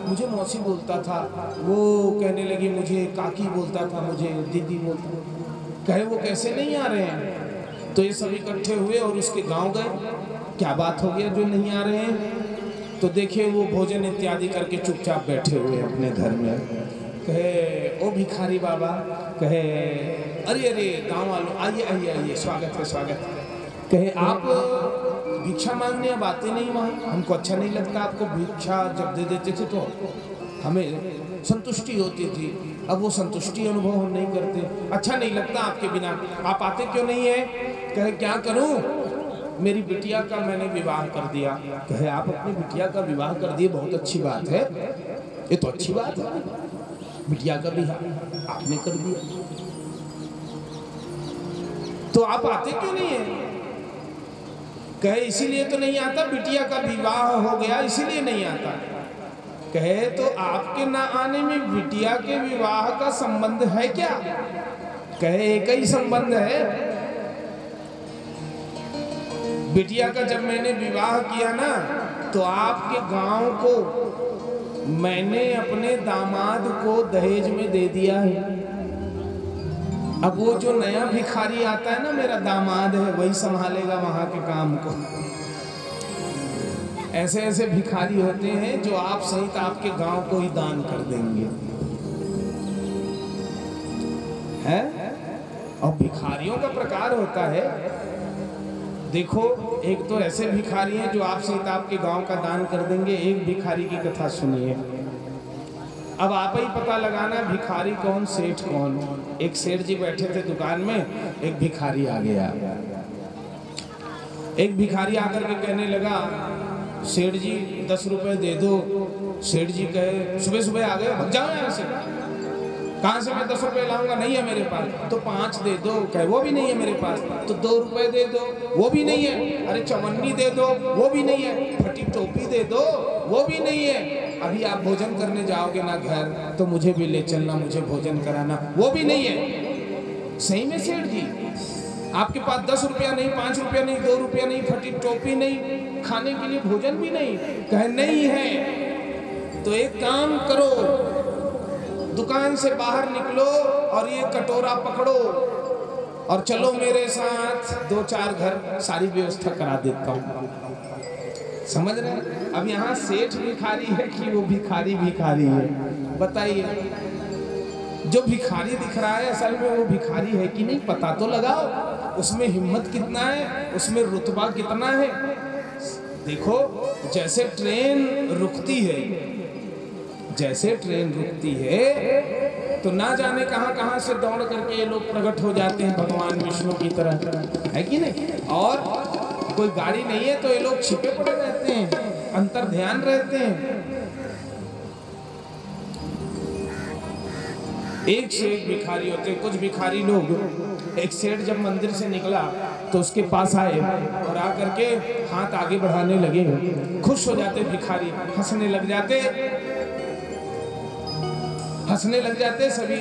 मुझे मौसी बोलता था, वो कहने लगी मुझे काकी बोलता था, मुझे दीदी बोलता। कहे वो कैसे नहीं आ रहे हैं? तो ये सभी इकट्ठे हुए और उसके गांव गए। क्या बात हो गया जो नहीं आ रहे हैं? तो देखिए वो भोजन इत्यादि करके चुपचाप बैठे हुए अपने घर में। कहे ओ भिखारी बाबा, कहे अरे अरे गांव वालों आइए आइए आइए, स्वागत है स्वागत है। कहे आप भिक्षा मांगने अब आते नहीं वहाँ, हमको अच्छा नहीं लगता। आपको भिक्षा जब दे देते थे तो हमें संतुष्टि होती थी, अब वो संतुष्टि अनुभव हम नहीं करते, अच्छा नहीं लगता आपके बिना। आप आते क्यों नहीं है? कहे क्या करूं, मेरी बिटिया का मैंने विवाह कर दिया। कहे आप अपनी बिटिया का विवाह कर दिए, बहुत अच्छी बात है, ये तो अच्छी बात है, बिटिया का विवाह आपने कर दिया, तो आप आते क्यों नहीं है? कहे इसीलिए तो नहीं आता, बिटिया का विवाह हो गया इसीलिए नहीं आता। कहे तो आपके ना आने में बिटिया के विवाह का संबंध है क्या? कहे एक ही संबंध है। बिटिया का जब मैंने विवाह किया ना तो आपके गांव को मैंने अपने दामाद को दहेज में दे दिया है। अब वो जो नया भिखारी आता है ना, मेरा दामाद है, वही संभालेगा वहां के काम को। ऐसे ऐसे भिखारी होते हैं जो आप सहित आपके गांव को ही दान कर देंगे, है? और भिखारियों का प्रकार होता है, देखो एक तो ऐसे भिखारी हैं जो आपसे आपके गांव का दान कर देंगे। एक भिखारी की कथा सुनिए, अब आप ही पता लगाना भिखारी कौन सेठ कौन। एक सेठ जी बैठे थे दुकान में, एक भिखारी आ गया। एक भिखारी आकर के कहने लगा, सेठ जी 10 रुपए दे दो। सेठ जी कहे, सुबह सुबह आ गए, भाग जाओ यहाँ से। कहाँ से मैं 10 रुपए लाऊंगा, नहीं है मेरे पास। तो 5 दे दो, कहे वो भी नहीं है मेरे पास। तो 2 रुपए दे दो, वो भी नहीं है। अरे चवन्नी दे दो, वो भी नहीं है। फटी टोपी दे दो, वो भी नहीं है। अभी आप भोजन करने जाओगे ना घर, तो मुझे भी ले चलना, मुझे भोजन कराना, वो भी नहीं है। सही में सेठ जी, आपके पास 10 रुपया नहीं, 5 रुपया नहीं, 2 रुपया नहीं, फटी टोपी नहीं, खाने के लिए भोजन भी नहीं। कहे नहीं है। तो एक काम करो, दुकान से बाहर निकलो और ये कटोरा पकड़ो और चलो मेरे साथ, 2-4 घर सारी व्यवस्था करा देता हूँ। समझ रहे हैं? अब यहाँ सेठ भिखारी है कि वो भिखारी भिखारी है, बताइए। जो भिखारी दिख रहा है असल में वो भिखारी है कि नहीं, पता तो लगाओ। उसमें हिम्मत कितना है, उसमें रुतबा कितना है। देखो जैसे ट्रेन रुकती है, जैसे ट्रेन रुकती है तो ना जाने कहां कहां से दौड़ करके ये लोग प्रकट हो जाते हैं भगवान विष्णु की तरह, है कि नहीं। और कोई गाड़ी नहीं है तो ये लोग छिपे पड़े रहते हैं, अंतर ध्यान रहते हैं। एक से एक भिखारी होते हैं। कुछ भिखारी लोग, एक सेठ जब मंदिर से निकला तो उसके पास आए और आकर के हाथ आगे बढ़ाने लगे। खुश हो जाते भिखारी, हंसने लग जाते, हंसने लग जाते सभी।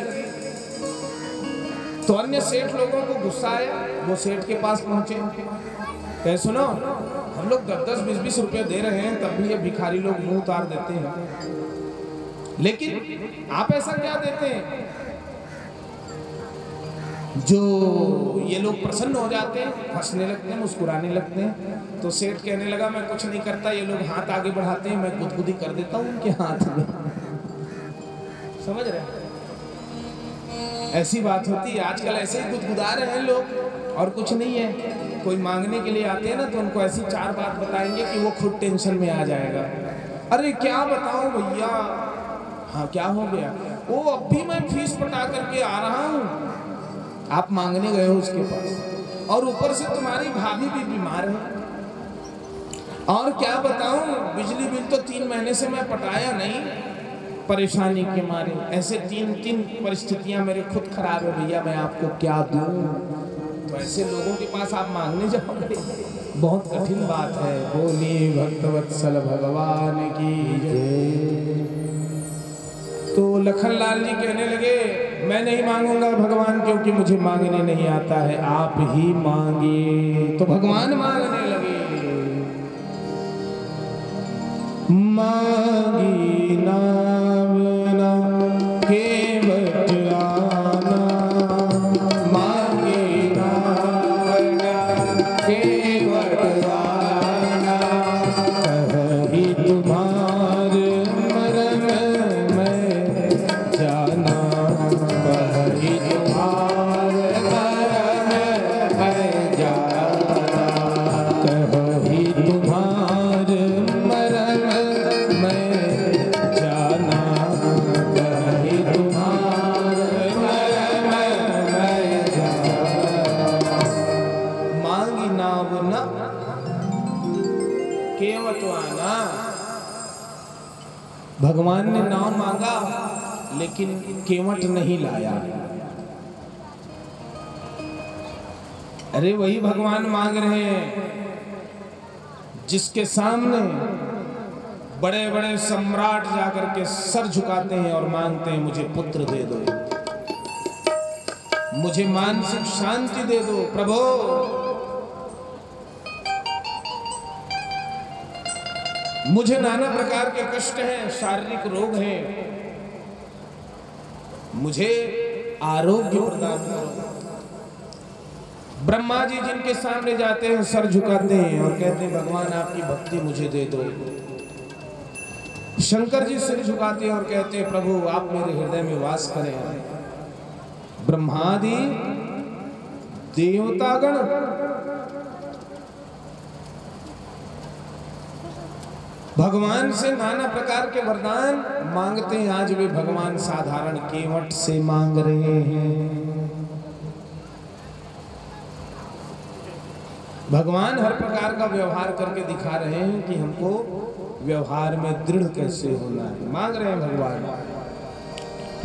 तो अन्य सेठ लोगों को गुस्सा आया, वो सेठ के पास पहुंचे, कहे सुनो, हम लोग 10-10, 20-20 रुपए दे रहे हैं, तब भी ये भिखारी लोग मुंह उतार देते हैं। लेकिन आप ऐसा क्या देते हैं जो ये लोग प्रसन्न हो जाते हैं, हंसने लगते हैं, मुस्कुराने लगते हैं। तो सेठ कहने लगा, मैं कुछ नहीं करता, ये लोग हाथ आगे बढ़ाते हैं, मैं गुदगुदी कर देता हूँ उनके हाथ में। समझ रहे हैं? ऐसी बात होती है। आजकल ऐसे ही गुदगुदा रहे हैं लोग और कुछ नहीं है। कोई मांगने के लिए आते हैं ना तो उनको ऐसी 4 बात बताएंगे कि वो खुद टेंशन में आ जाएगा। अरे क्या बताऊं भैया, हाँ क्या हो गया, वो अब भी मैं फीस पटा करके आ रहा हूँ। आप मांगने गए हो उसके पास और ऊपर से तुम्हारी भाभी भी बीमार है। और क्या बताऊं, बिजली बिल तो 3 महीने से मैं पटाया नहीं, परेशानी के मारे। ऐसे 3 परिस्थितियां मेरे खुद खराब है भैया, मैं आपको क्या दूं। तो ऐसे लोगों के पास आप मांगने जाओगे, बहुत कठिन बात है। बोली भक्तवत्सल भगवान की जय। तो लखनलाल जी कहने लगे, मैं नहीं मांगूंगा भगवान, क्योंकि मुझे मांगने नहीं आता है, आप ही मांगिए। तो भगवान मांगने लगे, मांगी नावना केवट आना, मांगी नावना केवट आना, कहीं तुम्हारे मरण में जाना, कहीं तुम्हारे मरण में जाना, कहीं तुम्हारे भगवान ने नाम मांगा लेकिन केवट नहीं लाया। अरे वही भगवान मांग रहे हैं जिसके सामने बड़े बड़े सम्राट जाकर के सर झुकाते हैं और मांगते हैं, मुझे पुत्र दे दो, मुझे मानसिक शांति दे दो प्रभु। मुझे नाना प्रकार के कष्ट हैं, शारीरिक रोग हैं, मुझे आरोग्य प्रदान करो। ब्रह्मा जी जिनके सामने जाते हैं सर झुकाते हैं और कहते हैं भगवान आपकी भक्ति मुझे दे दो। शंकर जी सिर झुकाते हैं और कहते हैं प्रभु आप मेरे हृदय में वास करें। ब्रह्मादि देवतागण भगवान से नाना प्रकार के वरदान मांगते हैं। आज भी भगवान साधारण केवट से मांग रहे हैं। भगवान हर प्रकार का व्यवहार करके दिखा रहे हैं कि हमको व्यवहार में दृढ़ कैसे होना है। मांग रहे हैं भगवान,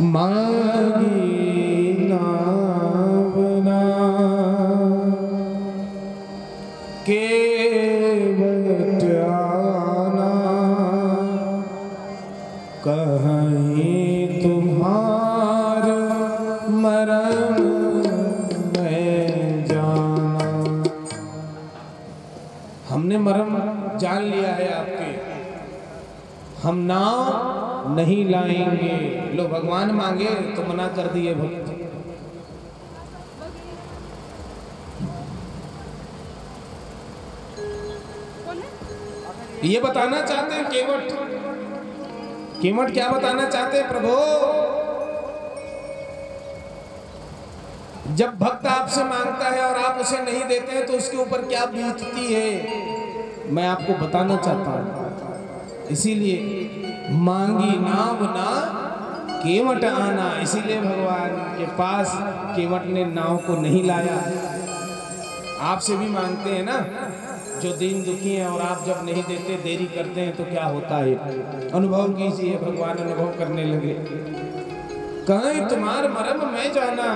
मांगी नावना केवट आना, कहीं तुम्हार मरम में जाना। हमने मरम जान लिया है आपके, हम नाव नहीं लाएंगे। लो भगवान मांगे तो मना कर दिए भक्त। ये बताना चाहते हैं केवट, केवट क्या बताना चाहते हैं? प्रभु, जब भक्त आपसे मांगता है और आप उसे नहीं देते हैं तो उसके ऊपर क्या बीतती है, मैं आपको बताना चाहता हूं। इसीलिए मांगी नाव ना केवट आना, इसीलिए भगवान के पास केवट ने नाव को नहीं लाया। आपसे भी मांगते हैं ना, जो दीन दुखी हैं, और आप जब नहीं देते, देरी करते हैं तो क्या होता है, अनुभव कीजिए। भगवान अनुभव करने लगे, कहीं तुम्हार मरम में जाना।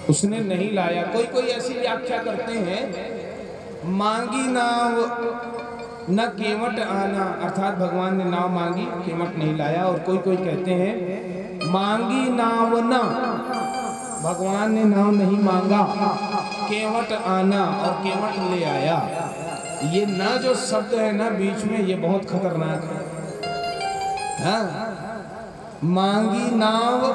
उसने नहीं लाया। कोई कोई ऐसी व्याख्या करते हैं, मांगी नाव न केवट आना, अर्थात भगवान ने नाव मांगी, केवट नहीं लाया। और कोई कोई कहते हैं, मांगी नाव न, भगवान ने नाव नहीं मांगा, केवट आना, और केवट ले आया। ये ना जो शब्द है ना बीच में, ये बहुत खतरनाक है। हाँ, मांगी नाव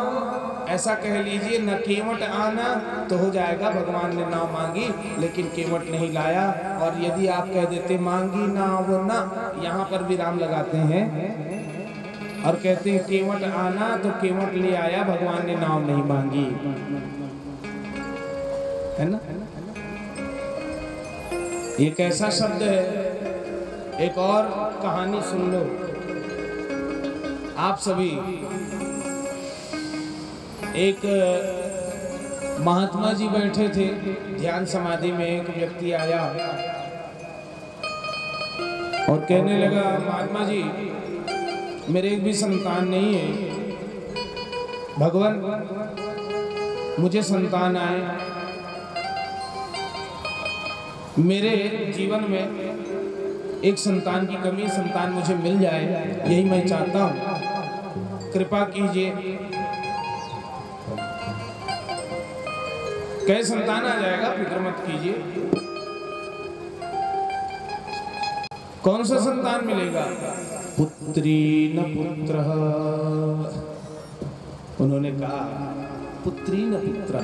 ऐसा कह लीजिए, न केवट आना तो हो जाएगा, भगवान ने नाव मांगी लेकिन केवट नहीं लाया। और यदि आप कह देते मांगी नाव ना, यहाँ पर विराम लगाते हैं और कहते हैं केवट आना, तो केवट ले आया, भगवान ने नाव नहीं मांगी, है ना। ये कैसा शब्द है। एक और कहानी सुन लो आप सभी। एक महात्मा जी बैठे थे ध्यान समाधि में, एक व्यक्ति आया और कहने लगा, महात्मा जी मेरे एक भी संतान नहीं है, भगवान मुझे संतान आए, मेरे जीवन में एक संतान की कमी, संतान मुझे मिल जाए, यही मैं चाहता हूँ, कृपा कीजिए। कहे संतान आ जाएगा, फिक्र मत कीजिए। कौन सा संतान मिलेगा? पुत्री न पुत्र। उन्होंने कहा पुत्री न पुत्र।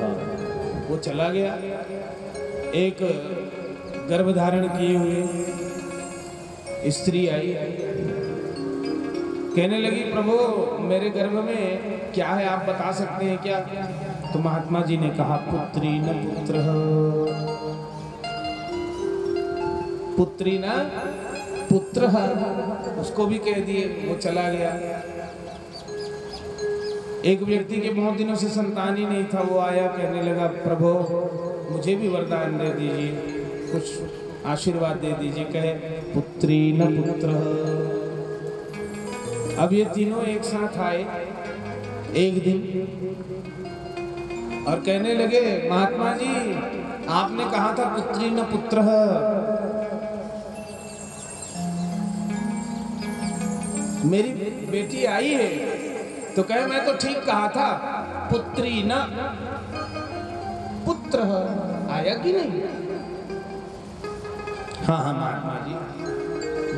वो चला गया, एक गर्भधारण किए हुए स्त्री आई, कहने लगी, प्रभु मेरे गर्भ में क्या है, आप बता सकते हैं क्या? तो महात्मा जी ने कहा, पुत्री न पुत्र। पुत्री न पुत्र, उसको भी कह दिए, वो चला गया। एक व्यक्ति के बहुत दिनों से संतान ही नहीं था, वो आया, कहने लगा, प्रभु मुझे भी वरदान दे दीजिए, कुछ आशीर्वाद दे दीजिए। कहे पुत्री न पुत्र। अब ये तीनों एक साथ आए एक दिन और कहने लगे, महात्मा जी आपने कहा था पुत्री न पुत्र। मेरी बेटी आई है, तो कहे मैं तो ठीक कहा था, पुत्री न पुत्र। आया कि नहीं? हाँ हाँ महात्मा जी।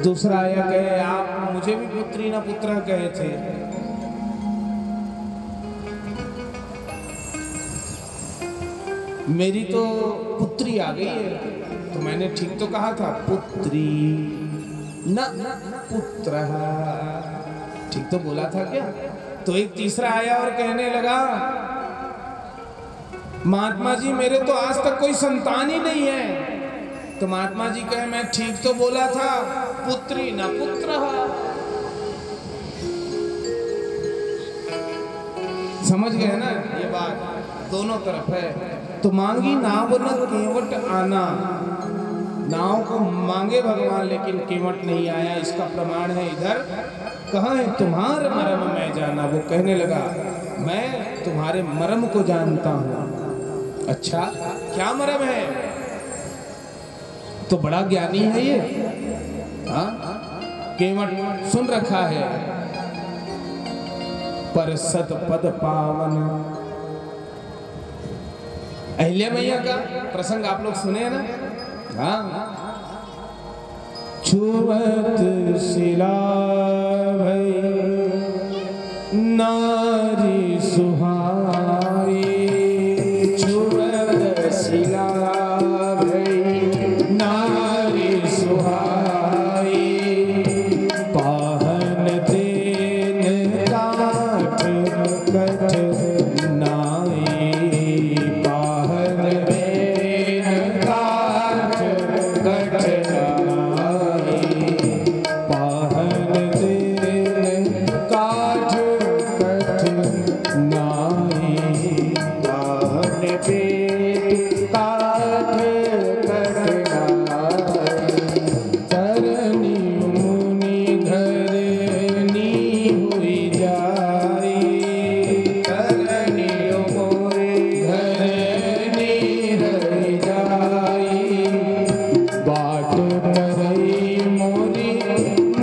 दूसरा आया, कहे आप मुझे भी पुत्री न पुत्र कहे थे। मेरी तो पुत्री आ गई है, तो मैंने ठीक तो कहा था, पुत्री न पुत्र। ठीक तो बोला था क्या? तो एक तीसरा आया और कहने लगा, महात्मा जी मेरे तो आज तक कोई संतान ही नहीं है। तो महात्मा जी कहे, मैं ठीक तो बोला था, पुत्री न पुत्र। समझ गए ना ये बात, दोनों तरफ है। तो मांगी नाव न केवट आना, नाव को मांगे भगवान लेकिन केवट नहीं आया। इसका प्रमाण है इधर, कहाँ है तुम्हारे मर्म मैं जाना। वो कहने लगा, मैं तुम्हारे मर्म को जानता हूँ। अच्छा क्या मर्म है? तो बड़ा ज्ञानी है ये। हाँ, केवट सुन रखा है। पर सत पद पावन, अहिल्या मैया का प्रसंग आप लोग सुने ना। हाँ, छुवत शिला भई नारी सुहाई, छुवत शिला भई नारी सुहाई, पाहन तेन काठ कठ नाई, पाहन तेन काठ कठ नाई, पाहन तेन काठ कठ नाई, पाहन तेन काठ कठ नाई, तरनी मुनि घरनी हुई जाई, तरनी मुनि घरनी हुई जाई, बाट परई मोरी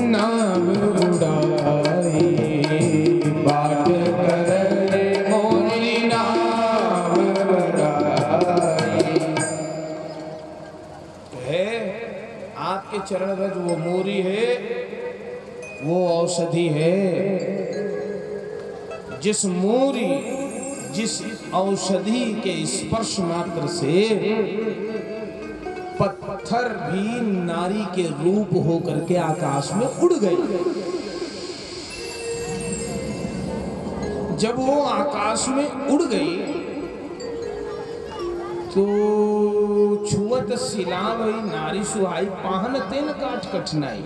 नाव उड़ाई, बाट परई मोरी नाव उड़ाई। है आपके चरण रज वो मोरी है, वो औषधि है। जिस मोरी, जिस औषधि के स्पर्श मात्र से पत्थर भी नारी के रूप होकर के आकाश में उड़ गई। जब वो आकाश में उड़ गई तो छुअत शिला वही नारी सुहाई, पाहन तेन काठ कठिनाई।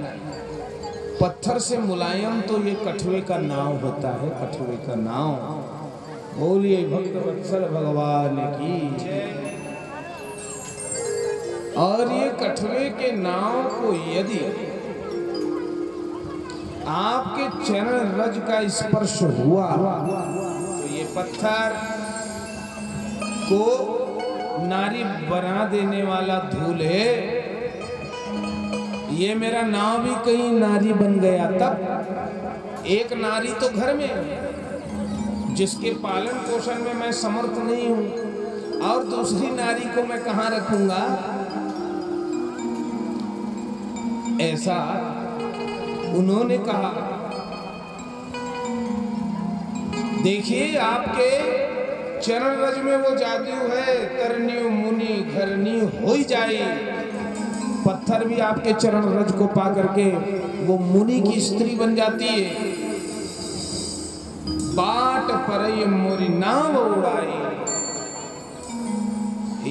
पत्थर से मुलायम तो ये कठवे का नाव होता है, कठवे का नाव। बोलिए भक्त वत्सल भगवान की जय। और ये कठवे के नाव को यदि आपके चरण रज का स्पर्श हुआ तो ये पत्थर को नारी बना देने वाला धूल है। ये मेरा नाव भी कहीं नारी बन गया। तब एक नारी तो घर में, जिसके पालन पोषण में मैं समर्थ नहीं हूं, और दूसरी नारी को मैं कहां रखूंगा? ऐसा उन्होंने कहा। देखिए आपके चरण रज में वो जादू है, तरनी मुनि घरनी हो ही जाए। पत्थर भी आपके चरण रज को पा करके वो मुनि की स्त्री बन जाती है। बाट परई मोरी नाव उड़ाई।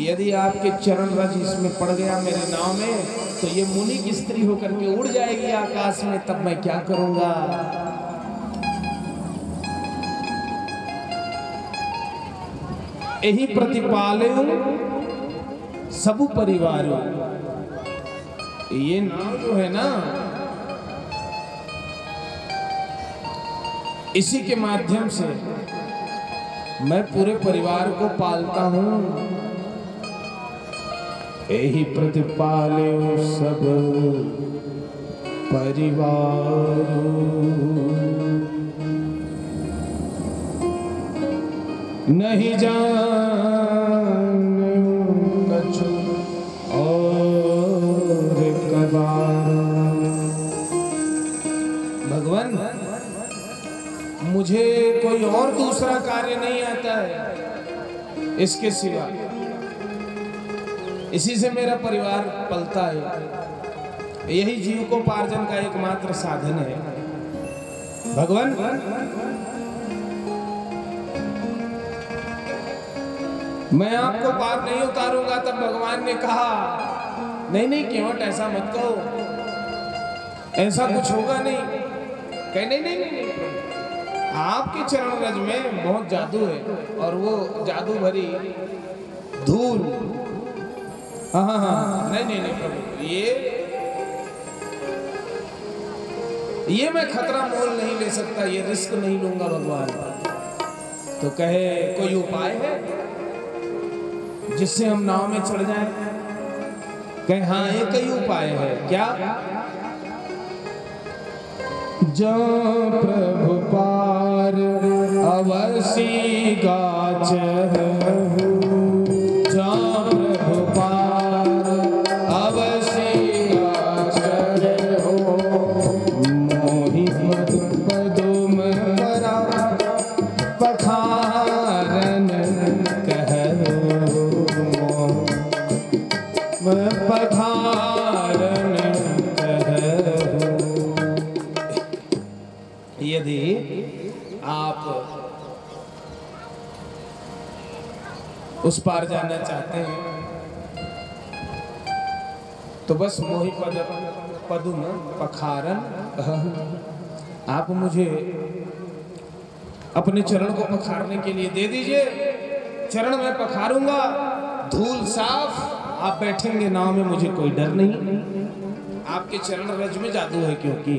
यदि आपके चरण रज इसमें पड़ गया मेरे नाव में, तो ये मुनि की स्त्री होकर के उड़ जाएगी आकाश में। तब मैं क्या करूंगा? यही प्रतिपालयु सबु परिवारों। ये नाम जो है ना, इसी के माध्यम से मैं पूरे परिवार को पालता हूं। यही प्रतिपालयु सब परिवारों। नहीं जाने कछु और कबार। भगवान, मुझे कोई और दूसरा कार्य नहीं आता है इसके सिवा। इसी से मेरा परिवार पलता है। यही जीविकोपार्जन का एकमात्र साधन है। भगवान, मैं आपको पार नहीं उतारूंगा। तब भगवान ने कहा नहीं नहीं केवट ऐसा मत कहो, ऐसा कुछ होगा नहीं। कहे नहीं नहीं नहीं, नहीं। आपके चरण रज में बहुत जादू है और वो जादू भरी धूल। हाँ हाँ हाँ नहीं नहीं नहीं प्रभु, ये मैं खतरा मोल नहीं ले सकता, ये रिस्क नहीं लूंगा भगवान। तो कहे कोई उपाय है जिससे हम नाव में चढ़ जाएं? कहे हाँ एक ही उपाय है। क्या? जो प्रभु पार अवसी गाच, जो प्रभु पार अवसी गाच हो, मोहि पदुम परा पखारन कहो, पखारन कहो। यदि आप उस पार जाना चाहते हैं तो बस मोहि पदुम पखारन, आप मुझे अपने चरण को पखारने के लिए दे दीजिए। चरण में पखारूंगा, धूल साफ, आप बैठेंगे नाव में, मुझे कोई डर नहीं। आपके चरण रज में जादू है, क्योंकि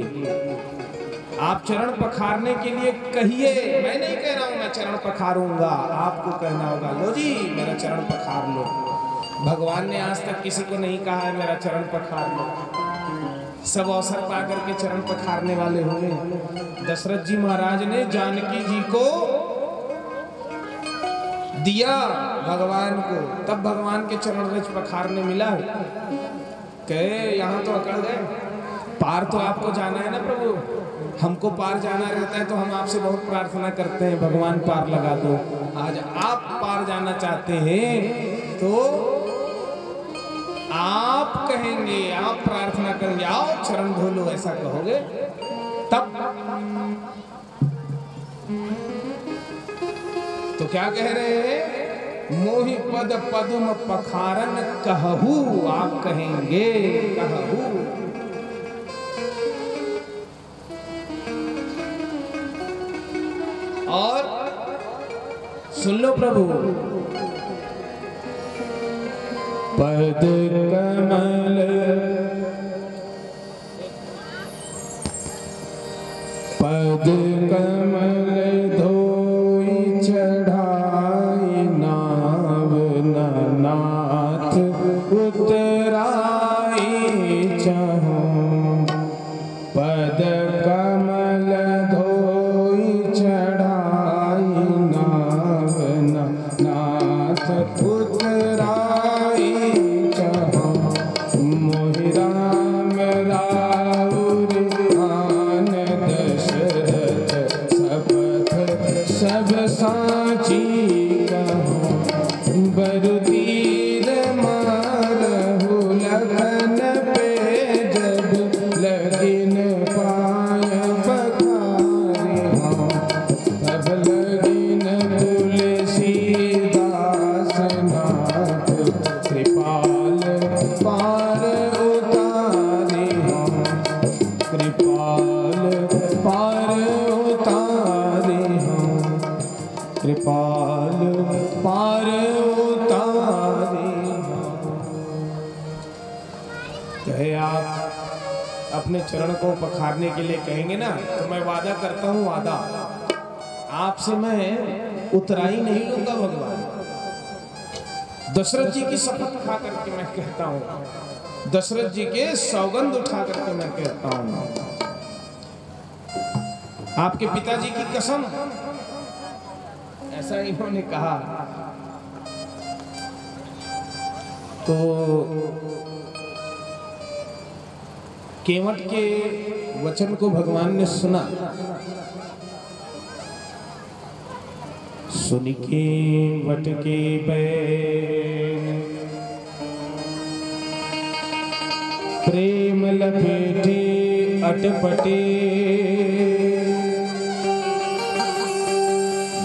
आप चरण पखारने के लिए कहिए। मैं नहीं कह रहा हूं मैं चरण पखारूंगा, आपको कहना होगा लो जी मेरा चरण पखार लो। भगवान ने आज तक किसी को नहीं कहा है मेरा चरण पखार लो। सब अवसर पाकर के चरण पखारने वाले होंगे। दशरथ जी महाराज ने जानकी जी को दिया भगवान को, तब भगवान के चरण रज पखारने मिला है। कहे यहाँ तो अकड़ गए, पार तो आपको जाना है ना प्रभु, हमको पार जाना रहता है तो हम आपसे बहुत प्रार्थना करते हैं भगवान पार लगा दो। आज आप पार जाना चाहते हैं तो आप कहेंगे, आप प्रार्थना करेंगे, आओ चरण धो लो, ऐसा कहोगे तब। तो क्या कह रहे हैं? मोहि पद पदुम पखारन कहहु, आप कहेंगे कहहु। और सुन लो प्रभु, पद कमल पद कमल धोई चढ़ाई नाव नाथ उतराई चाहूं। पद कमल धोई चढ़ाई नाव नाथ उतराई चाहूं। मोहि राम राउर आन दशरथ सपथ सब साची कहूं। बरु तीर मारहु लखन पे जब लगिन पाय पखारे हों। तब लगिन तुलसीदास नाथ कृपाल पार उतारे हों। कृपाल पार उतारे हों। कृपाल पार उतारे हों। कहे आप अपने चरण को पखारने के लिए कहेंगे ना, तो मैं वादा करता हूं, वादा आपसे मैं उतराई नहीं लूंगा भगवान। दशरथ जी की शपथ खा करके मैं कहता हूं, दशरथ जी के सौगंध उठा करके मैं कहता हूं, आपके पिताजी की कसम, ऐसा इन्होंने कहा। तो केवट के वचन को भगवान ने सुना। सुन के वट के बैन प्रेम लपेटे अटपटे।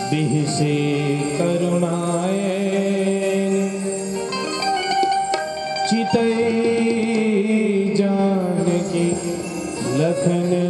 बिहसे करुणाए सीतई जानकी लखन